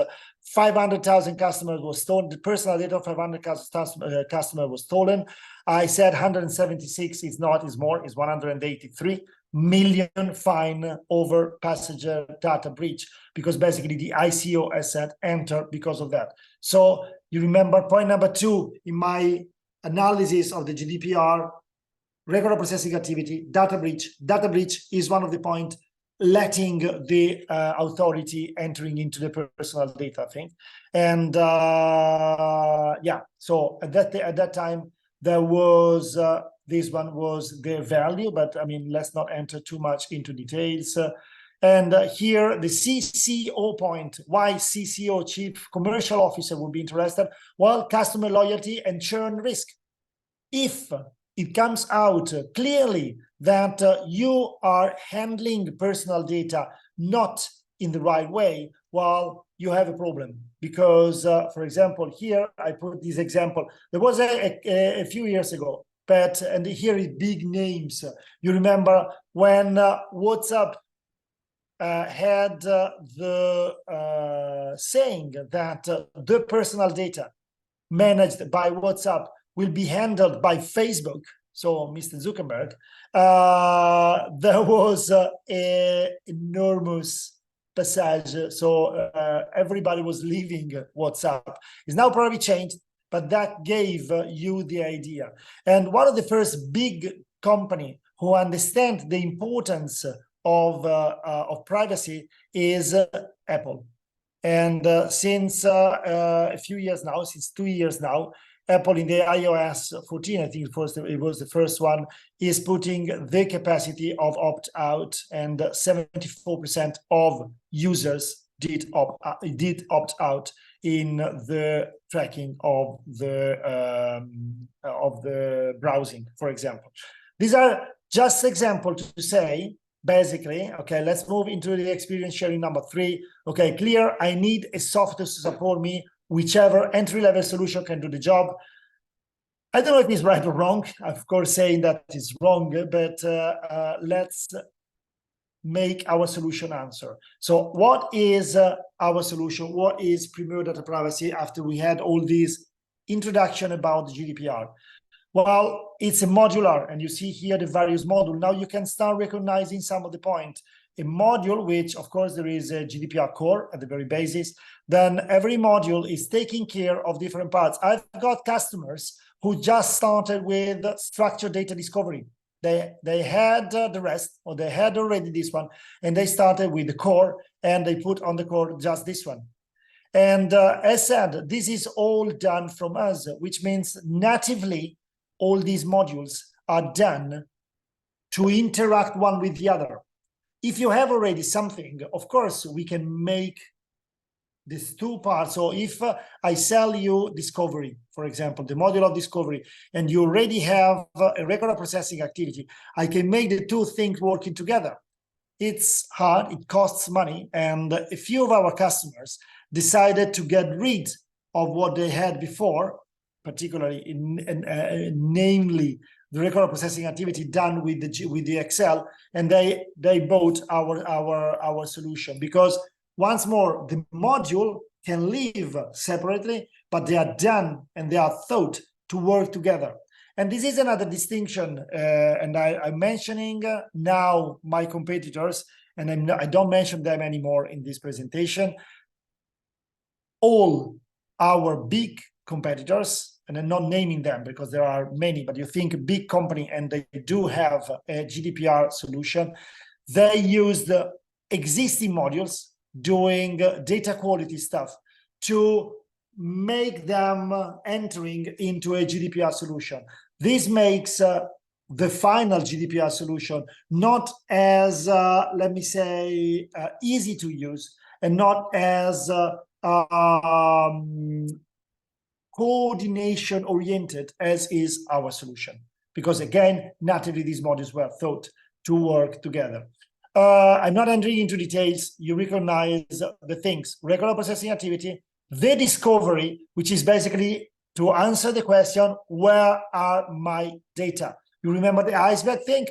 500,000 customers was stolen. The personal data of 500,000 customers was stolen. I said 176 is not, is more, is 183 million fine over passenger data breach, because basically the ICO asset entered because of that. So you remember point number 2 in my analysis of the GDPR, regular processing activity, data breach. Data breach is one of the points letting the authority entering into the personal data thing. And yeah, so at that time, there was, this one was their value, but I mean, let's not enter too much into details. And here, the CCO point, why CCO, Chief Commercial Officer, would be interested? Well, customer loyalty and churn risk. If it comes out clearly that you are handling personal data not in the right way, well, you have a problem. Because, for example, here, I put this example. There was a few years ago, and here is big names. You remember when WhatsApp had the saying that the personal data managed by WhatsApp will be handled by Facebook, so Mr. Zuckerberg, there was an enormous passage. So everybody was leaving WhatsApp. It's now probably changed, but that gave you the idea. And one of the first big company who understand the importance of privacy is Apple. And since a few years now, since 2 years now, Apple in the iOS 14, I think it was the first one, is putting the capacity of opt-out, and 74% of users did opt out in the tracking of the browsing, for example. These are just examples to say, basically, okay, let's move into the experience sharing number 3. Okay, clear, I need a software to support me. Whichever entry-level solution can do the job. I don't know if it's right or wrong. Of course, saying that is wrong, but let's make our solution answer. So what is our solution? What is Primeur Data Privacy after we had all these introduction about the GDPR? Well, it's a modular, and you see here the various modules. Now you can start recognizing some of the points. A module, which of course there is a GDPR core at the very basis, then every module is taking care of different parts. I've got customers who just started with structured data discovery. They had the rest, or they had already this one, and they started with the core, and they put on the core just this one. And as said, this is all done from us, which means natively all these modules are done to interact one with the other. If you have already something, of course, we can make these two parts. So if I sell you discovery, for example, the module of discovery, and you already have a regular processing activity, I can make the two things working together. It's hard, it costs money, and a few of our customers, decided to get rid of what they had before, particularly namely the record processing activity done with the Excel, and they bought our solution, because once more the module can live separately, but they are done and they are thought to work together. And this is another distinction, and I'm mentioning now my competitors, and I don't mention them anymore in this presentation. All our big competitors, and I'm not naming them because there are many, but you think a big company and they do have a GDPR solution, they use the existing modules doing data quality stuff to make them entering into a GDPR solution. This makes the final GDPR solution not as, let me say, easy to use, and not as coordination oriented as is our solution, because again, natively these modules were thought to work together. I'm not entering into details. You recognize the things: regular processing activity, the discovery, which is basically to answer the question, where are my data? You remember the iceberg thing?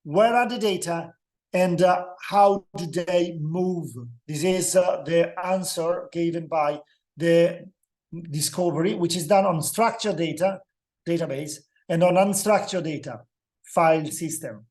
Where are the data, and how do they move? This is the answer given by the discovery, which is done on structured data, database, and on unstructured data, file system.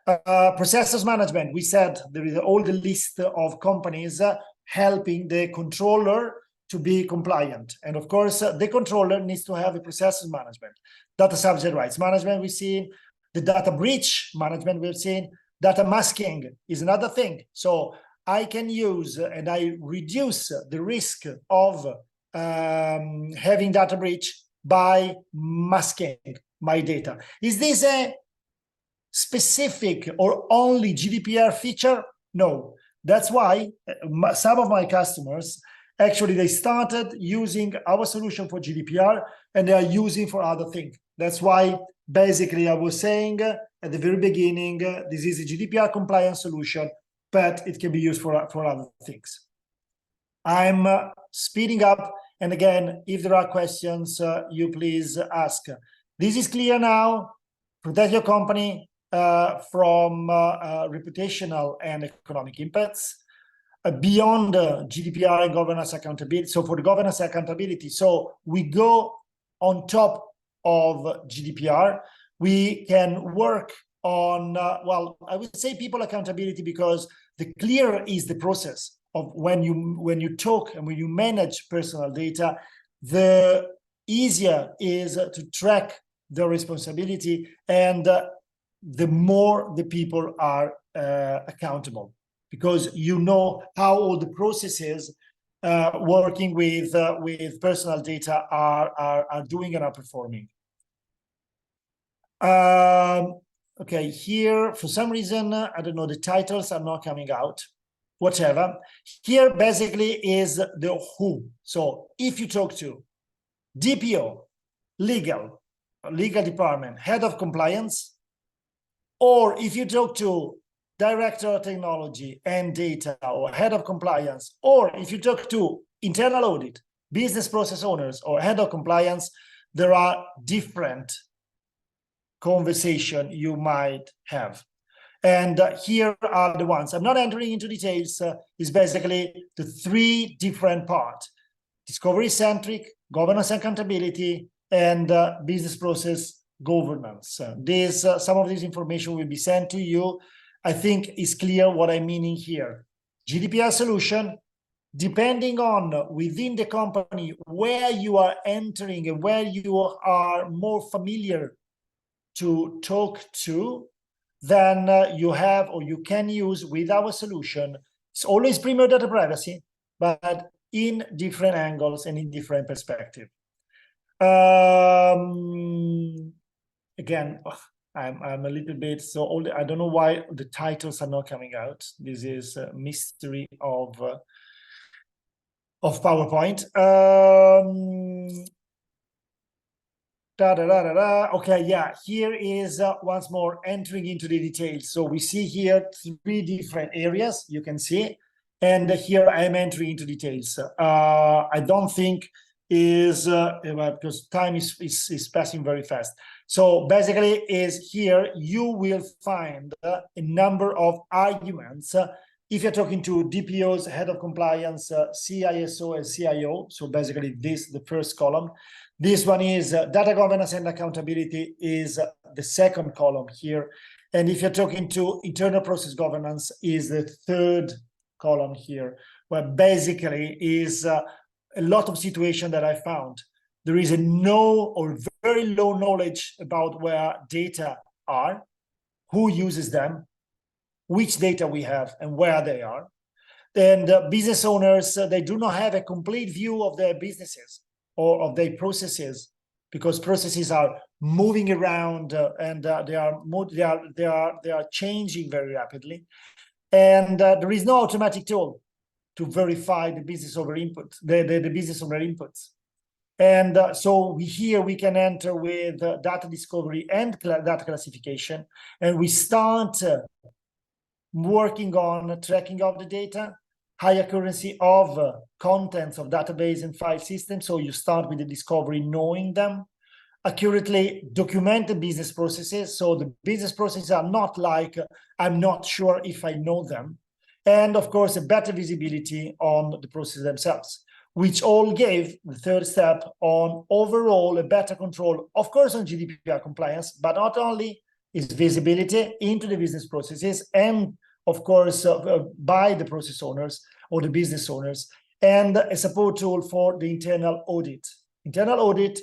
Processes management, we said there is all the list of companies helping the controller to be compliant. And of course, the controller needs to have a processes management. Data subject rights management, we've seen. The data breach management, we've seen. Data masking is another thing. So I can use and I reduce the risk of having data breach by masking my data. Is this a specific or only GDPR feature? No. That's why some of my customers, actually, they started using our solution for GDPR and they are using for other things. That's why basically I was saying at the very beginning, this is a GDPR compliance solution, but it can be used for other things. I'm speeding up. And again, if there are questions, you please ask. This is clear now. Protect your company from reputational and economic impacts beyond GDPR and governance accountability. So for the governance accountability, so we go on top of GDPR. We can work on, well, I would say people accountability, because the clearer is the process of when you talk and when you manage personal data, the easier is to track the responsibility, and the more the people are accountable, because you know how all the processes working with personal data are doing and are performing. Okay, here for some reason I don't know, the titles are not coming out. Whatever. Here basically is the who. So if you talk to DPO, legal department, head of compliance, or if you talk to director of technology and data, or head of compliance, or if you talk to internal audit, business process owners, or head of compliance, there are different conversation you might have. And here are the ones. I'm not entering into details. It's basically the three different parts: discovery-centric, governance and accountability, and business process governance. Some of this information will be sent to you. I think it's clear what I'm meaning here. GDPR solution, depending on within the company where you are entering and where you are more familiar to talk to, then you have or you can use with our solution. It's always Primeur Data privacy, but in different angles and in different perspective. Again, I'm a little bit so I don't know why the titles are not coming out. This is a mystery of PowerPoint. Okay, yeah, here is once more entering into the details. So we see here three different areas. You can see And here I am entering into details. I don't think is because time is passing very fast. So basically is here you will find a number of arguments. If you're talking to DPOs, head of compliance, CISO and CIO, so basically this, the first column. This one is data governance and accountability is the second column here. And if you're talking to internal process governance is the third column here, where basically is a lot of situation that I found. There is a no or very low knowledge about where data are, who uses them, which data we have and where they are. And business owners, they do not have a complete view of their businesses or of their processes, because processes are moving around and they are changing very rapidly. And there is no automatic tool to verify the business owner input, the business owner inputs. And so here we can enter with data discovery and data classification, and we start working on tracking of the data, high accuracy of contents of database and file systems. So you start with the discovery, knowing them, accurately document the business processes. So the business processes are not like, I'm not sure if I know them. And of course, a better visibility on the processes themselves, which all gave the third step on overall a better control, of course, on GDPR compliance, but not only is visibility into the business processes and of course by the process owners or the business owners, and a support tool for the internal audit. Internal audit,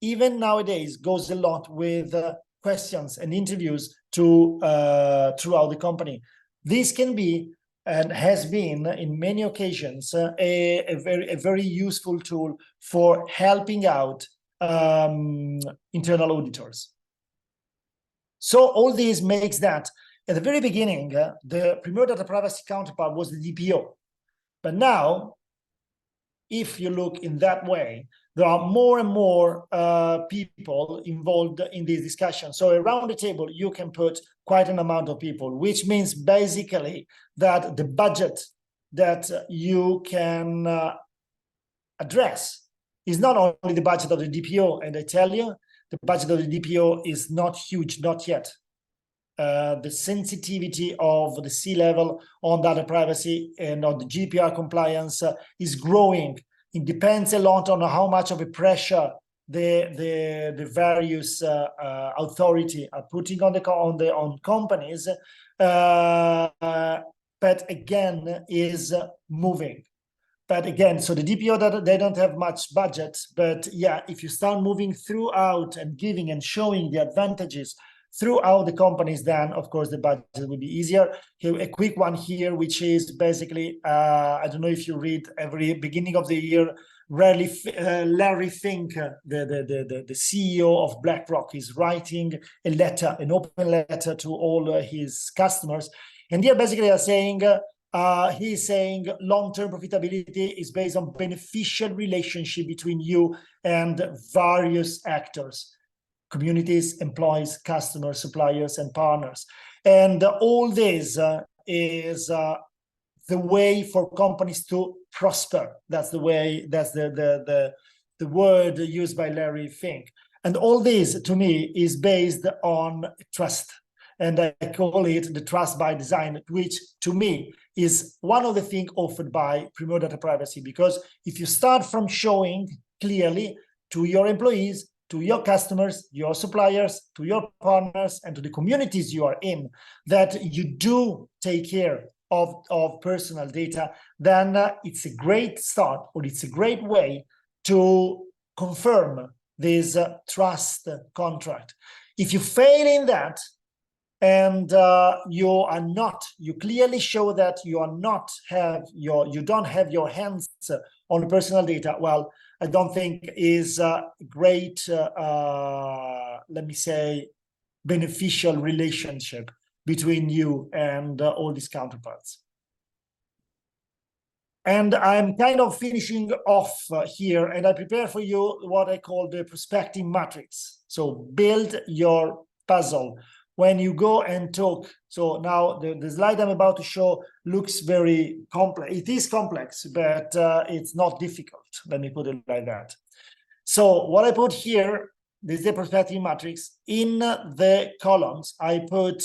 even nowadays, goes a lot with questions and interviews to throughout the company. This can be and has been in many occasions a very useful tool for helping out internal auditors. So all this makes that at the very beginning, the Primeur Data Privacy counterpart was the DPO. But now, if you look in that way, there are more and more people involved in this discussion. So around the table, you can put quite an amount of people, which means basically that the budget that you can address is not only the budget of the DPO. And I tell you, the budget of the DPO is not huge, not yet. The sensitivity of the C-level on data privacy and on the GDPR compliance is growing. It depends a lot on how much of a pressure the various authority are putting on companies, but again is moving. But again, so the DPO, they don't have much budget, but yeah, if you start moving throughout and giving and showing the advantages throughout the companies, then of course the budget will be easier. Here, a quick one here, which is basically, I don't know if you read every beginning of the year, Larry Fink, the CEO of BlackRock, is writing a letter, an open letter to all his customers. And here basically are saying, he's saying long-term profitability is based on beneficial relationship between you and various actors. Communities, employees, customers, suppliers, and partners. And all this is the way for companies to prosper. That's the way, that's the word used by Larry Fink. And all this, to me, is based on trust. And I call it the trust by design, which to me is one of the things offered by Primeur Data Privacy. Because if you start from showing clearly to your employees, to your customers, your suppliers, to your partners, and to the communities you are in, that you do take care of personal data, then it's a great start, or it's a great way to confirm this trust contract. If you fail in that, and you clearly show that you don't have your hands on personal data, well, I don't think is a great, let me say, beneficial relationship between you and all these counterparts. And I'm kind of finishing off here, and I prepare for you what I call the prospecting matrix. So build your puzzle when you go and talk. So now the slide I'm about to show looks very complex. It is complex, but it's not difficult. Let me put it like that. So what I put here, this is the perspective matrix. In the columns, I put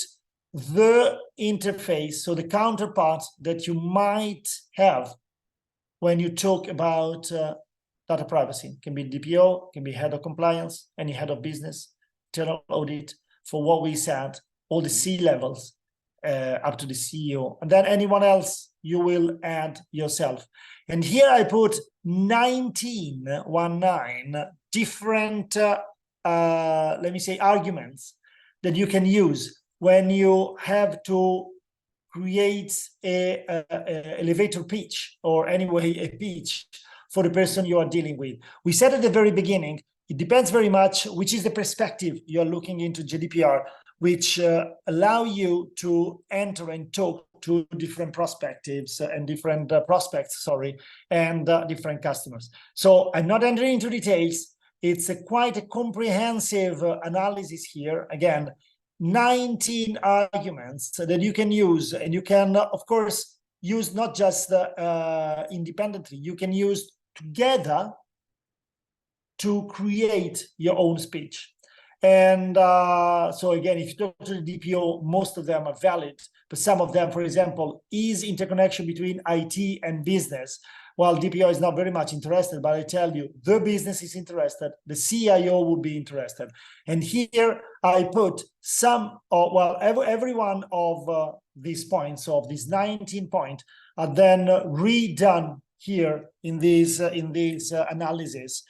the interface, so the counterpart that you might have when you talk about data privacy. It can be DPO, can be head of compliance, any head of business, internal audit, for what we said, all the C-levels up to the CEO, and then anyone else you will add yourself. And here I put 19 different, let me say, arguments that you can use when you have to create a elevator pitch, or anyway a pitch for the person you are dealing with. We said at the very beginning, it depends very much which is the perspective you're looking into GDPR, which allow you to enter and talk to different perspectives and different prospects, and different customers. So I'm not entering into details. It's quite a comprehensive analysis here. Again, 19 arguments that you can use, and you can, of course, use not just independently, you can use together to create your own speech. And so again, if you talk to the DPO, most of them are valid, but some of them, for example, is interconnection between IT and business. While DPO is not very much interested, but I tell you, the business is interested, the CIO will be interested. And here I put some, well, every one of these points, of these 19 points, are then redone here in this analysis,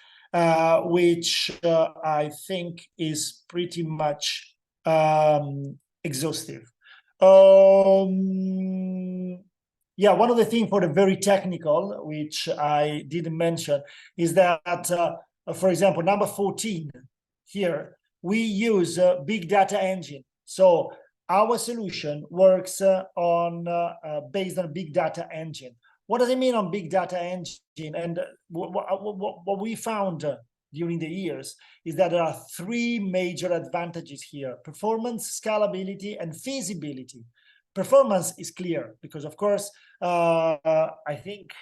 which I think is pretty much exhaustive. Yeah, one of the things for the very technical, which I didn't mention, is that, for example, number 14 here, we use a big data engine. So our solution works based on a big data engine. What does it mean on big data engine? And what we found during the years is that there are three major advantages here: performance, scalability, and feasibility. Performance is clear because, of course, I think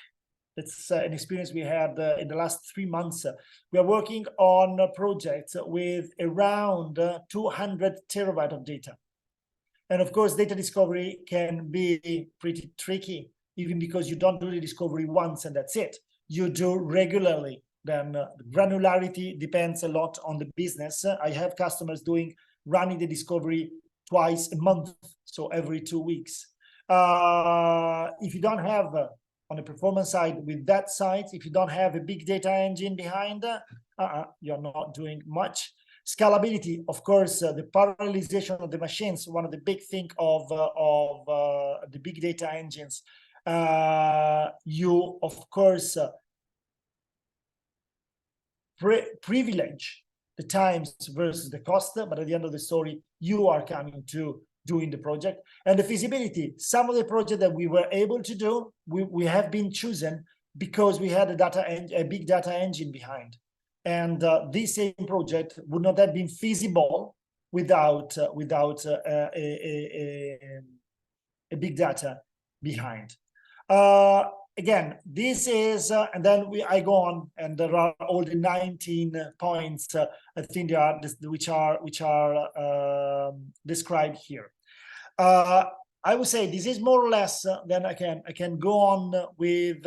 it's an experience we had in the last 3 months. We are working on projects with around 200 terabytes of data. And of course, data discovery can be pretty tricky, even because you don't do the discovery once and that's it. You do regularly. Then granularity depends a lot on the business. I have customers running the discovery twice a month, so every 2 weeks. If you don't have, on the performance side, with that side, if you don't have a big data engine behind, you're not doing much. Scalability, of course, the parallelization of the machines, one of the big things of the big data engines. You, of course, privilege the times versus the cost, but at the end of the story, you are coming to doing the project. And the feasibility, some of the projects that we were able to do, we have been chosen because we had a big data engine behind. And this same project would not have been feasible without a big data behind. Again, this is, and then I go on, and there are all the 19 points. I think they are which are described here. I would say this is more or less. Then I can go on with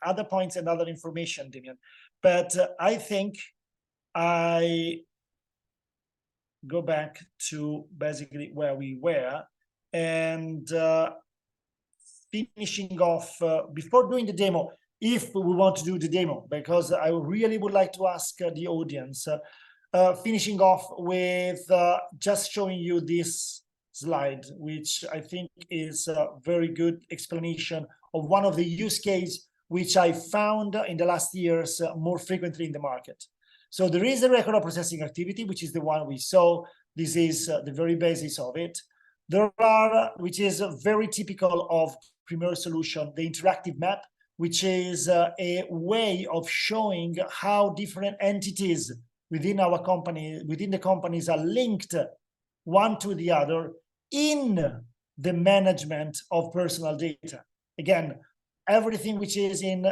other points and other information, Damian. But I think I go back to basically where we were, and finishing off before doing the demo, if we want to do the demo, because I really would like to ask the audience, finishing off with just showing you this slide, which I think is a very good explanation of one of the use cases which I found in the last years more frequently in the market. So there is a record of processing activity, which is the one we saw. This is the very basis of it. There are, which is very typical of Primeur solution, the interactive map, which is a way of showing how different entities within our company, within the companies are linked one to the other in the management of personal data. Again, everything which is in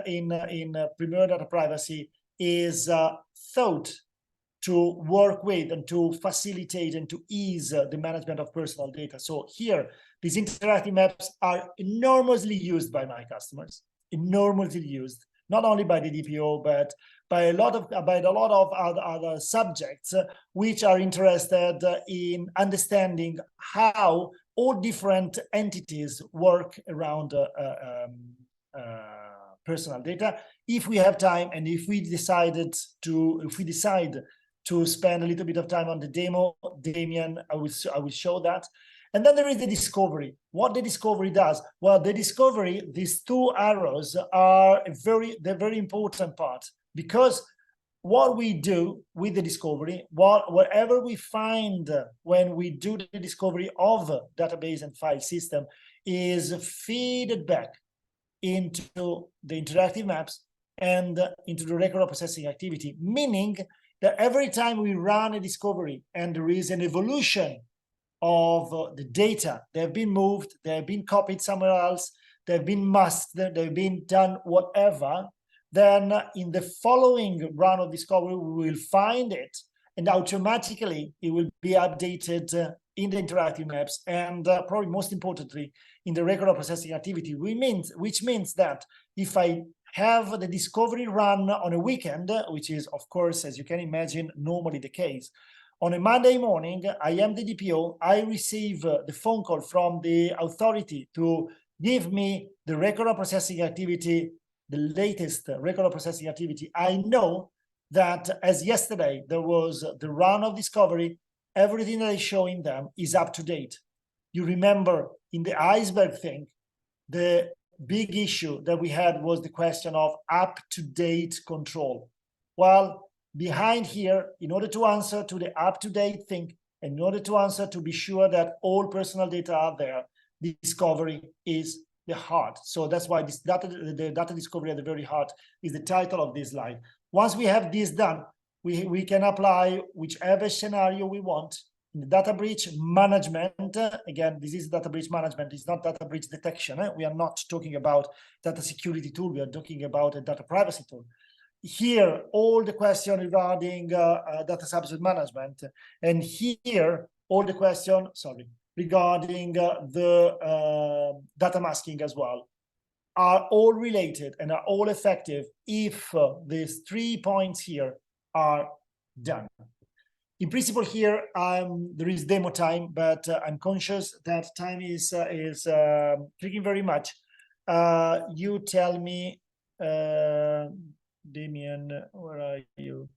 Primeur Data Privacy is thought to work with and to facilitate and to ease the management of personal data. So here, these interactive maps are enormously used by my customers, enormously used, not only by the DPO, but by a lot of other subjects which are interested in understanding how all different entities work around personal data. If we have time, and if we decide to spend a little bit of time on the demo, Damien, I will show that. And then there is the discovery. What the discovery does? Well, the discovery, these two arrows are they're very important part, because what we do with the discovery, whatever we find when we do the discovery of a database and file system, is feeded back into the interactive maps and into the record processing activity, meaning that every time we run a discovery and there is an evolution of the data, they have been moved, they have been copied somewhere else, they've been masked, they've been done whatever, then in the following run of discovery, we will find it, and automatically it will be updated in the interactive maps, and probably most importantly, in the record processing activity, which means that if I have the discovery run on a weekend, which is, of course, as you can imagine, normally the case, on a Monday morning, I am the DPO, I receive the phone call from the authority to give me the record processing activity, the latest record processing activity. I know that as yesterday, there was the run of discovery, everything that is showing them is up to date. You remember in the iceberg thing, the big issue that we had was the question of up-to-date control. Well, behind here, in order to answer to the up-to-date thing, and in order to answer to be sure that all personal data are there, the discovery is the heart. So that's why this the data discovery at the very heart is the title of this slide. Once we have this done, we can apply whichever scenario we want. In the data breach management, again, this is data breach management, it's not data breach detection. We are not talking about data security tool, we are talking about a data privacy tool. Here, all the question regarding data subset management, and here, all the question, regarding the data masking as well, are all related and are all effective if these 3 points here are done. In principle here, there is demo time, but I'm conscious that time is clicking very much. You tell me, Damien, where are you?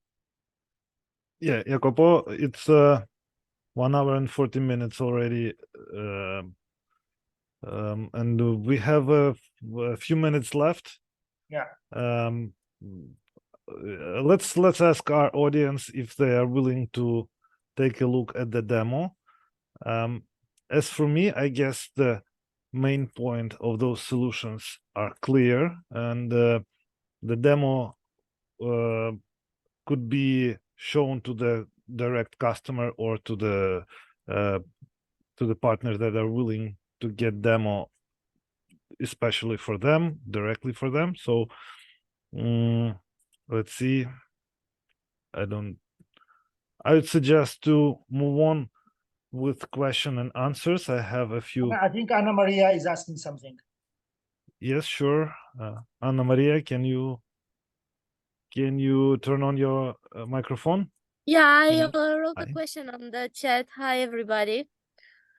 Yeah, Jacopo, it's 1 hour and 40 minutes already, and we have a few minutes left. Yeah. Let's ask our audience if they are willing to take a look at the demo. As for me, I guess the main point of those solutions are clear, and the demo could be shown to the direct customer or to the partners that are willing to get demo, especially for them, directly for them. So let's see. I would suggest to move on with question and answers. I have a few. I think Anna Maria is asking something. Yes, sure. Anna Maria, can you turn on your microphone? Yeah, I wrote a question on the chat. Hi, everybody.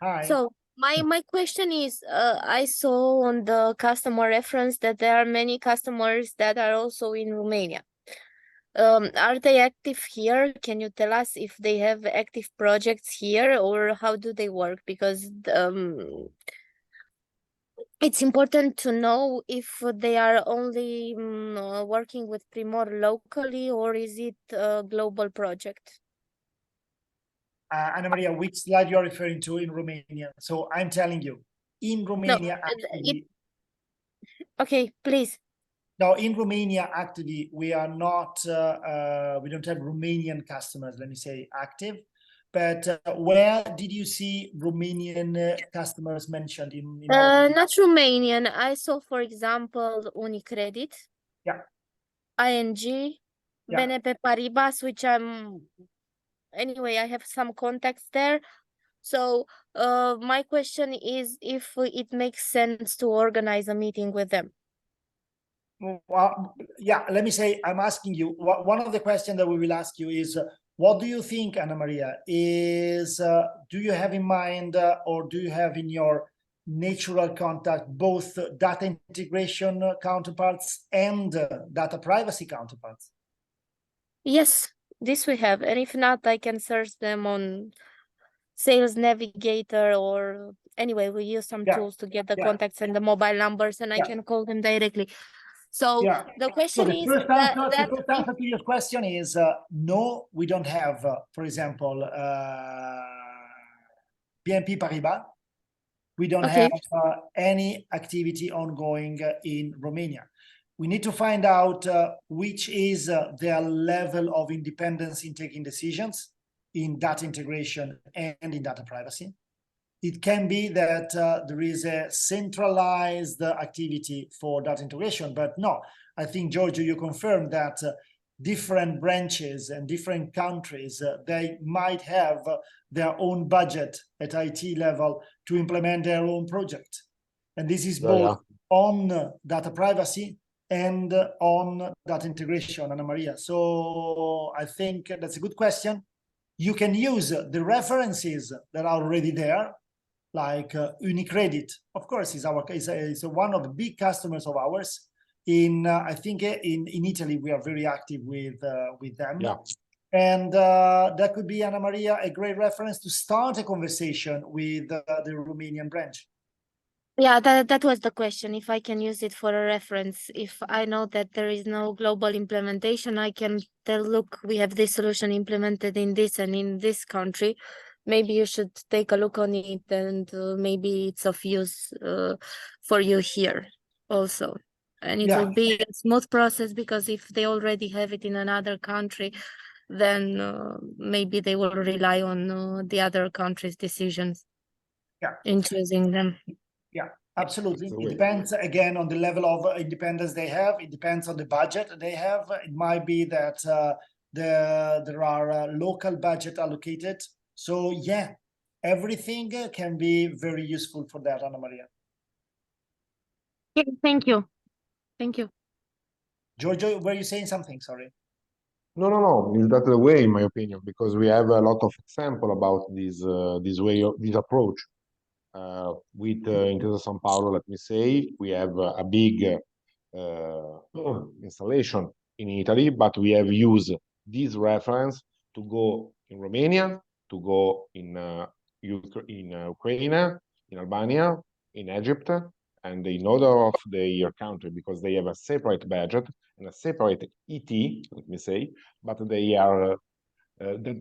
Hi. So my question is, I saw on the customer reference that there are many customers that are also in Romania. Are they active here? Can you tell us if they have active projects here, or how do they work? Because it's important to know if they are only working with Primeur locally, or is it a global project? Anna Maria, which slide you're referring to in Romania? So I'm telling you, in Romania, Okay, please. Now, in Romania, actually, we are not, we don't have Romanian customers, let me say, active. But where did you see Romanian customers mentioned in our... Not Romanian. I saw, for example, Unicredit, Yeah. ING, Yeah. BNP Paribas, which anyway, I have some contacts there. So my question is if it makes sense to organize a meeting with them. Well, yeah, let me say, I'm asking you, one of the questions that we will ask you is, what do you think, Anna Maria, is, do you have in mind or do you have in your natural contact both data integration counterparts and data privacy counterparts? Yes, this we have. And if not, I can search them on Sales Navigator, or anyway, we use some tools to get the contacts and the mobile numbers, and I can call them directly. So the question is the first answer to your question is no, we don't have, for example, BNP Paribas. We don't have any activity ongoing in Romania. We need to find out which is their level of independence in taking decisions in data integration and in data privacy. It can be that there is a centralized activity for data integration, but no, I think, Giorgio, you confirmed that different branches and different countries, they might have their own budget at IT level to implement their own project. And this is both on data privacy and on data integration, Anna Maria. So I think that's a good question. You can use the references that are already there, like Unicredit, of course, is one of the big customers of ours. I think in Italy we are very active with them. Yeah. And that could be, Anna Maria, a great reference to start a conversation with the Romanian branch. Yeah, that was the question. If I can use it for a reference, if I know that there is no global implementation, I can tell, look, we have this solution implemented in this and in this country. Maybe you should take a look on it, and maybe it's of use for you here also. And it will be a smooth process, because if they already have it in another country, then maybe they will rely on the other country's decisions in choosing them. Yeah, absolutely. It depends, again, on the level of independence they have. It depends on the budget they have. It might be that there are local budget allocated. So yeah, everything can be very useful for that, Anna Maria. Okay, thank you. Thank you. Giorgio, were you saying something? Sorry. No. Is that the way, in my opinion? Because we have a lot of example about this approach. With Intesa San Paolo, let me say, we have a big installation in Italy, but we have used this reference to go in Romania, to go in Ukraine, in Albania, in Egypt, and in other of their country, because they have a separate budget and a separate ET, let me say, but they are,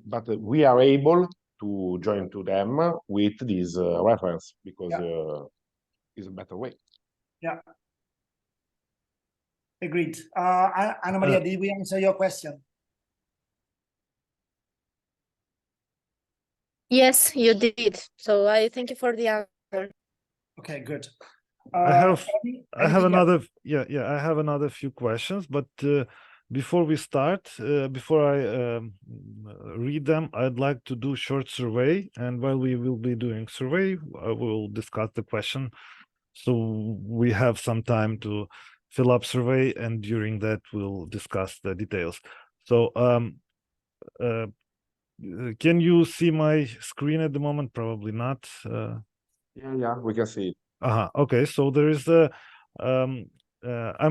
but we are able to join to them with this reference, because it's a better way. Yeah. Agreed. Anna Maria, did we answer your question? Yes, you did. So I thank you for the answer. Okay, good. I have another few questions, but before we start, before I read them, I'd like to do short survey, and while we will be doing survey, I will discuss the question, so we have some time to fill up survey, and during that we'll discuss the details. So can you see my screen at the moment? Probably not. Yeah, we can see it. Okay, so there is I'm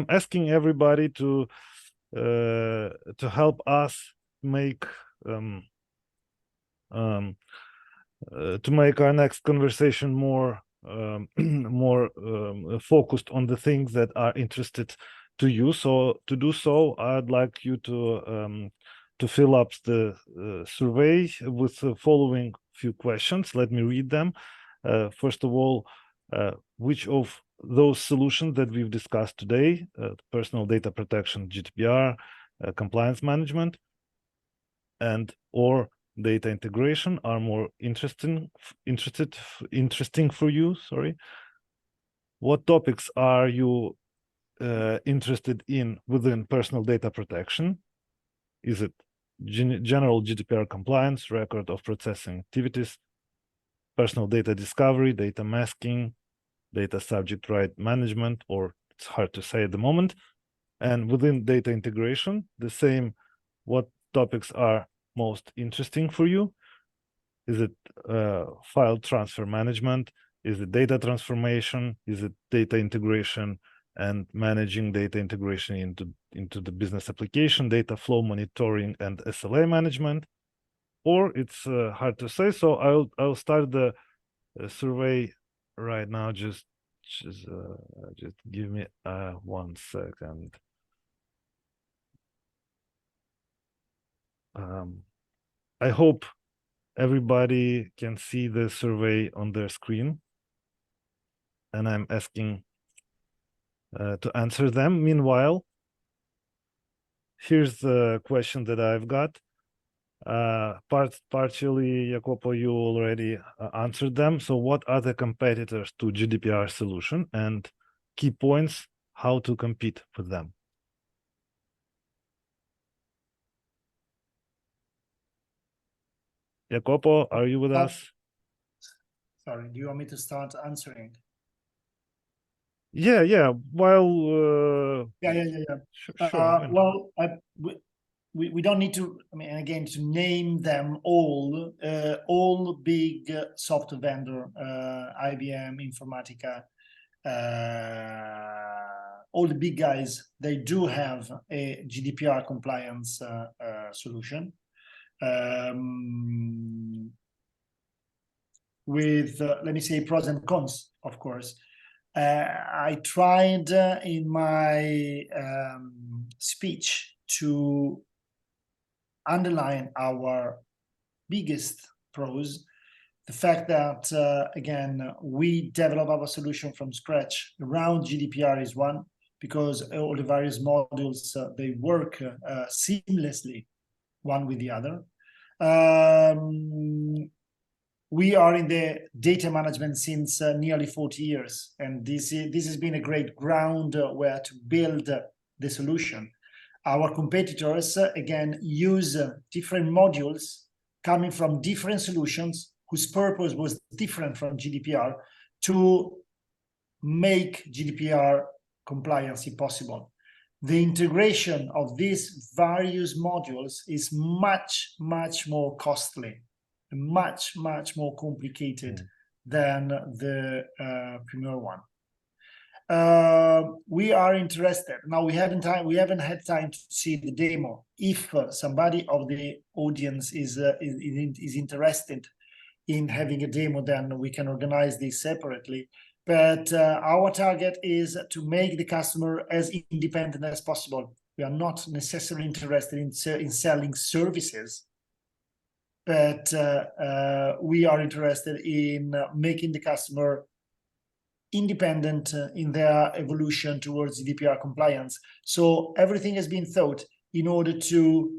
asking everybody to help us make to make our next conversation more focused on the things that are interested to you. So to do so, I'd like you to fill up the survey with the following few questions. Let me read them. First of all, which of those solutions that we've discussed today, personal data protection, GDPR, compliance management, and or data integration are more interesting for you, sorry. What topics are you interested in within personal data protection? Is it general GDPR compliance, record of processing activities, personal data discovery, data masking, data subject right management, or it's hard to say at the moment. And within data integration, the same, what topics are most interesting for you? Is it file transfer management? Is it data transformation? Is it data integration and managing data integration into the business application, data flow monitoring and SLA management? Or it's hard to say. So I'll start the survey right now. Just give me 1 second. I hope everybody can see the survey on their screen, and I'm asking to answer them. Meanwhile, here's the question that I've got. Partially, Jacopo, you already answered them. So what are the competitors to GDPR solution and key points how to compete with them? Jacopo, are you with us? Sorry, do you want me to start answering? Yeah. While Yeah. sure. Well, we don't need to, I mean, again, to name them all big software vendor, IBM, Informatica, all the big guys, they do have a GDPR compliance solution. With, let me say, pros and cons, of course. I tried in my speech to underline our biggest pros, the fact that, again, we develop our solution from scratch around GDPR is one, because all the various modules, they work seamlessly one with the other. We are in the data management since nearly 40 years, and this has been a great ground where to build the solution. Our competitors, again, use different modules coming from different solutions whose purpose was different from GDPR to make GDPR compliance possible. The integration of these various modules is much more costly, much more complicated than the Primeur one. We are interested now. We haven't had time to see the demo. If somebody of the audience is interested in having a demo, then we can organize this separately. But our target is to make the customer as independent as possible. We are not necessarily interested in selling services, but we are interested in making the customer independent in their evolution towards GDPR compliance. So everything has been thought in order to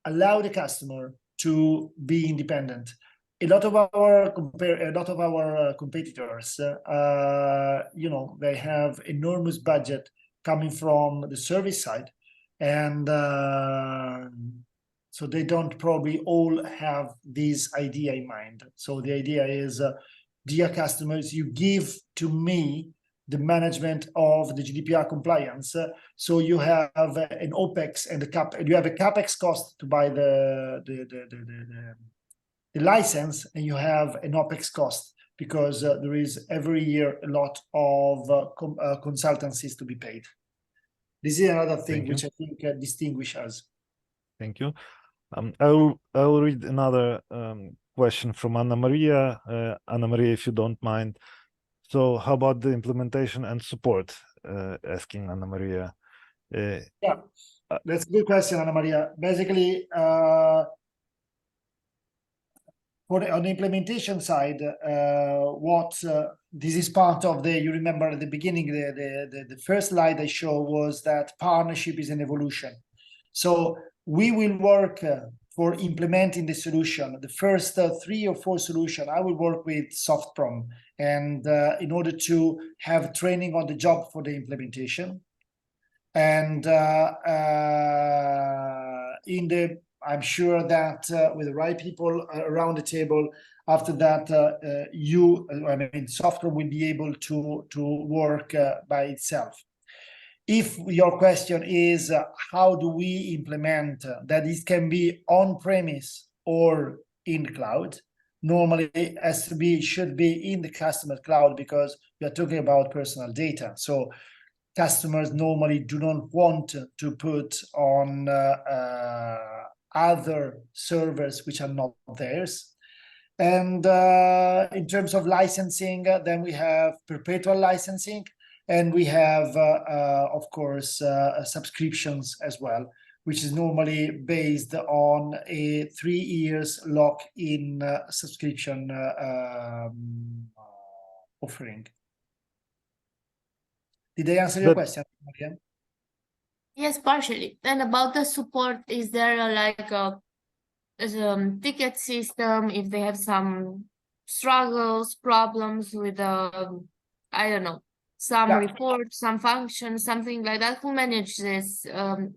allow the customer to be independent. A lot of our competitors, you know, they have enormous budget coming from the service side, and so they don't probably all have this idea in mind. So the idea is, dear customers, you give to me the management of the GDPR compliance. So you have an OPEX and you have a CAPEX cost to buy the license, and you have an OPEX cost because there is every year a lot of consultancies to be paid. This is another thing which I think distinguishes us. Thank you. I'll read another question from Anna Maria. Anna Maria, if you don't mind. So how about the implementation and support? Asking Anna Maria. Yeah, that's a good question, Anna Maria. Basically, on the implementation side, this is part of you remember at the beginning, the first slide I showed was that partnership is an evolution. So we will work for implementing the solution. The first 3 or 4 solutions, I will work with Softprom, and in order to have training on the job for the implementation. And I'm sure that with the right people around the table, after that, Softprom will be able to work by itself. If your question is how do we implement that, it can be on premise or in the cloud. Normally, should be in the customer cloud, because we are talking about personal data. So customers normally do not want to put on other servers which are not theirs. And in terms of licensing, then we have perpetual licensing, and we have, of course, subscriptions as well, which is normally based on a 3 years lock-in subscription offering. Did I answer your question, Marianne? Yes, partially. And about the support, is there like a ticket system if they have some struggles, problems with I don't know, some report, some function, something like that? Who manages this?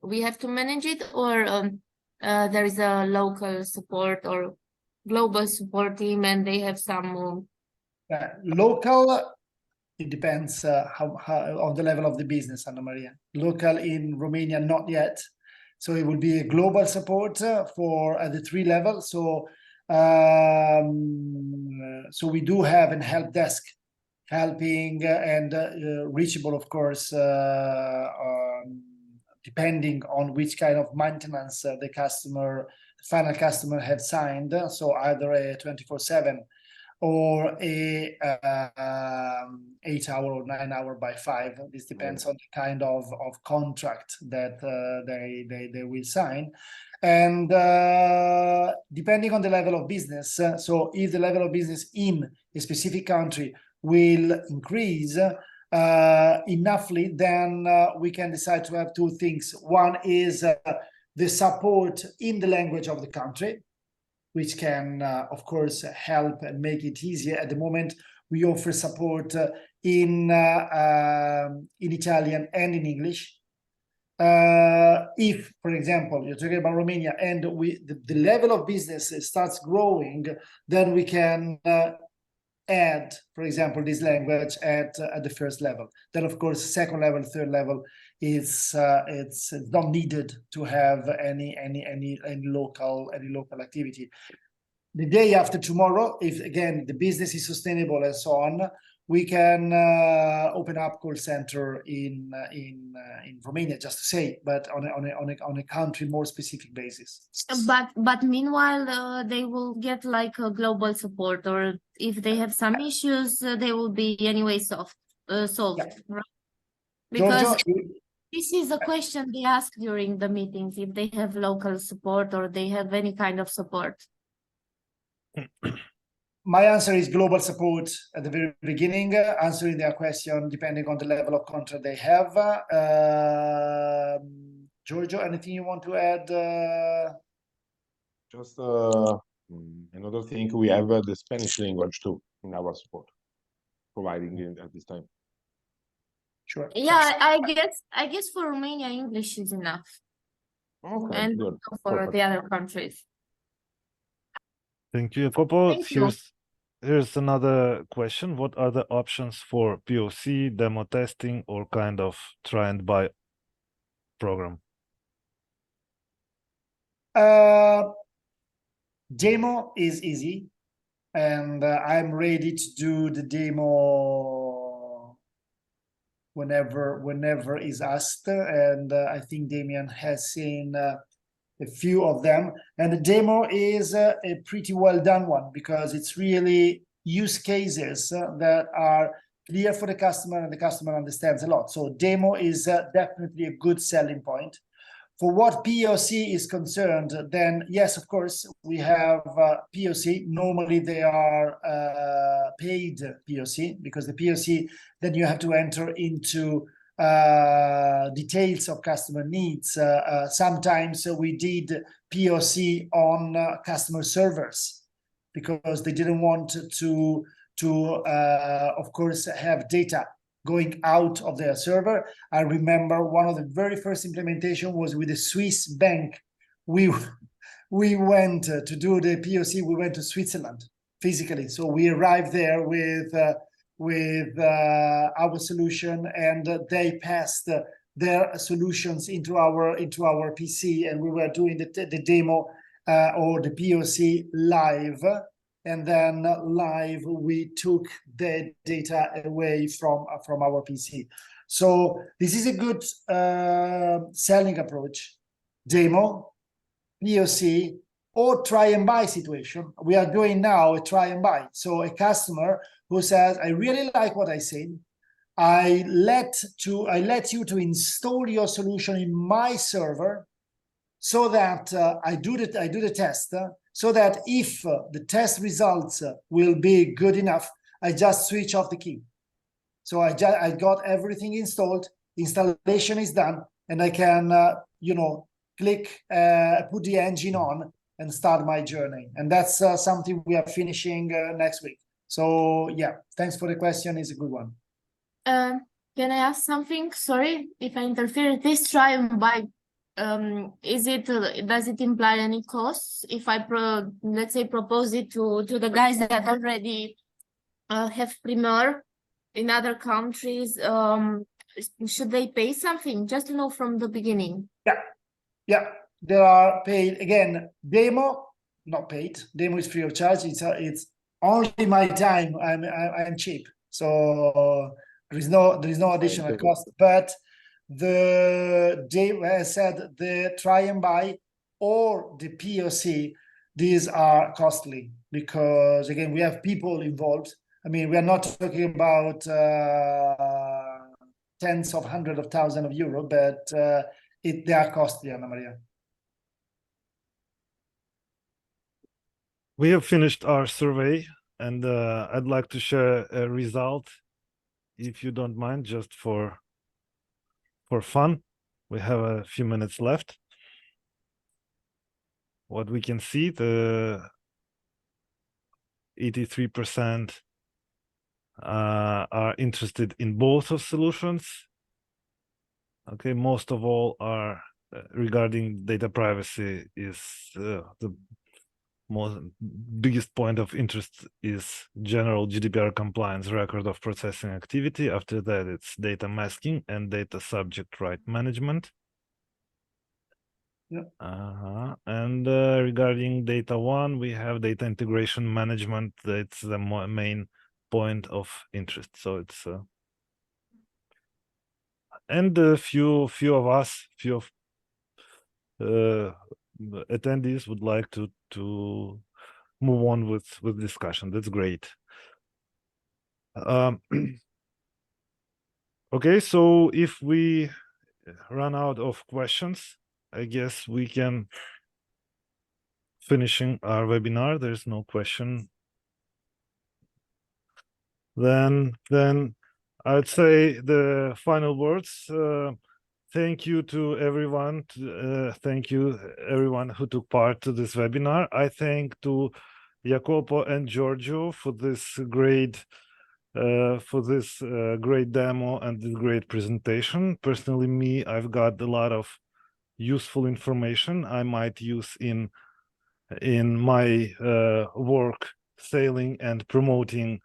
We have to manage it, or there is a local support or global support team and they have some local? It depends how on the level of the business, Anna Maria. Local in Romania, not yet. So it will be a global support for at the 3 levels. So so we do have a help desk helping and reachable, of course, depending on which kind of maintenance the final customer had signed. So either a 24/7 or a 8-hour or 9-hour by 5. This depends on the kind of contract that they will sign. And depending on the level of business, so if the level of business in a specific country will increase enoughly, then we can decide to have 2 things. One is the support in the language of the country, which can, of course, help and make it easier. At the moment, we offer support in Italian and in English. If, for example, you're talking about Romania and the level of business starts growing, then we can add, for example, this language at the first level. Then, of course, second level, third level, it's not needed to have any local activity. The day after tomorrow, if again the business is sustainable and so on, we can open up call center in Romania, just to say, but on a country more specific basis. But meanwhile, they will get like a global support, or if they have some issues, they will be anyway solved. Right? Because Giorgio, this is a question they ask during the meetings, if they have local support or they have any kind of support. my answer is global support at the very beginning, answering their question depending on the level of contract they have. Giorgio, anything you want to add? Just another thing, we have the Spanish language too in our support, providing it at this time. Sure. Yeah, I guess for Romania, English is enough. Okay, And good. for Perfect. the other countries. Thank you, Jacopo. Thank you. Here's another question. What are the options for POC, demo testing, or kind of try and buy program? Demo is easy, and I'm ready to do the demo whenever is asked. And I think Damian has seen a few of them, and the demo is a pretty well done one, because it's really use cases that are clear for the customer and the customer understands a lot. So demo is definitely a good selling point. For what POC is concerned, then yes, of course, we have POC. Normally they are paid POC, because the POC, then you have to enter into details of customer needs. Sometimes we did POC on customer servers, because they didn't want to of course, have data going out of their server. I remember one of the very first implementation was with a Swiss bank. We went to do the POC. We went to Switzerland physically. So we arrived there with our solution, and they passed their solutions into our PC, and we were doing the demo or the POC live. And then live, we took the data away from our PC. So this is a good selling approach. Demo, POC, or try and buy situation. We are doing now a try and buy. So a customer who says, I really like what I see. I let you to install your solution in my server, so that I do the test. So that if the test results will be good enough, I just switch off the key. So I got everything installed, installation is done, and I can, click, put the engine on and start my journey. And that's something we are finishing next week. So yeah, thanks for the question, it's a good one. Can I ask something? Sorry if I interfere. This try and buy, does it imply any costs if I let's say propose it to the guys that already have Primeur in other countries? Should they pay something, just to know from the beginning? Yeah, they are paid. Again, demo not paid. Demo is free of charge. It's only my time. I'm cheap, so there is no additional cost. But as I said, the try and buy or the POC, these are costly, because again, we have people involved. I mean, we are not talking about tens of hundreds of thousands of euros, but they are costly, Anna Maria. We have finished our survey, and I'd like to share a result, if you don't mind, just for fun. We have a few minutes left. What we can see, the 83% are interested in both of solutions. Okay, most of all are regarding data privacy is the biggest point of interest is general GDPR compliance record of processing activity. After that, it's data masking and data subject right management. Yeah. And regarding data one, we have data integration management. That's the main point of interest. So it's and a few of attendees would like to move on with discussion. That's great. Okay, so if we run out of questions, I guess we can finishing our webinar. There's no question. Then I'd say the final words. Thank you to everyone. Thank you everyone who took part to this webinar. I thank to Jacopo and Giorgio for this great demo and this great presentation. Personally, I've got a lot of useful information I might use in my work selling and promoting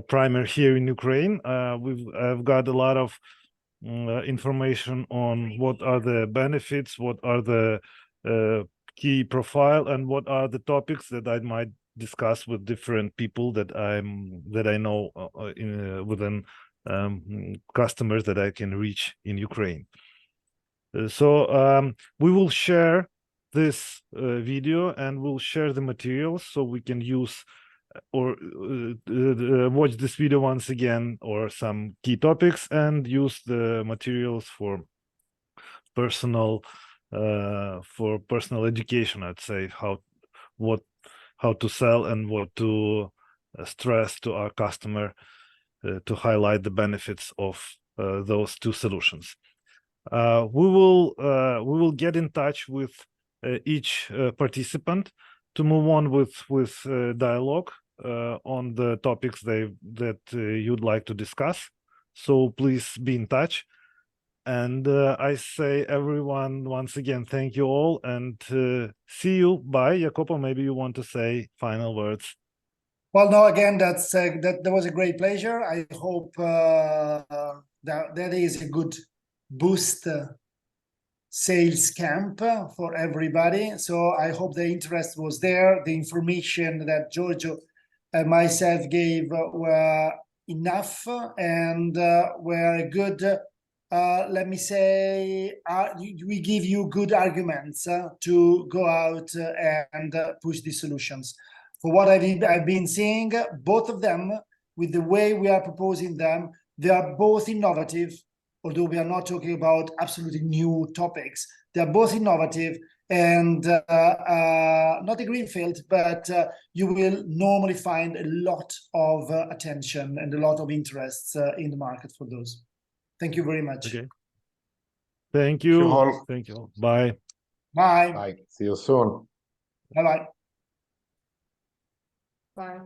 Primeur here in Ukraine. I've got a lot of information on what are the benefits, what are the key profile, and what are the topics that I might discuss with different people that I know within customers that I can reach in Ukraine. So we will share this video and we'll share the materials so we can use or watch this video once again, or some key topics, and use the materials for personal for personal education, I'd say, how to sell and what to stress to our customer to highlight the benefits of those two solutions. We will get in touch with each participant to move on with dialogue on the topics that you'd like to discuss. So please be in touch. And I say, everyone, once again, thank you all, and see you. Bye. Jacopo, maybe you want to say final words. Well, no, again, that was a great pleasure. I hope that is a good boost sales camp for everybody. So I hope the interest was there. The information that Giorgio and myself gave were enough and were a good, let me say, we give you good arguments to go out and push these solutions. For what I've been seeing, both of them, with the way we are proposing them, they are both innovative, although we are not talking about absolutely new topics. They are both innovative and not a greenfield, but you will normally find a lot of attention and a lot of interest in the market for those. Thank you very much. Okay. Thank you. Thank you. Bye. Bye. Bye. See you soon. Bye-bye. Bye.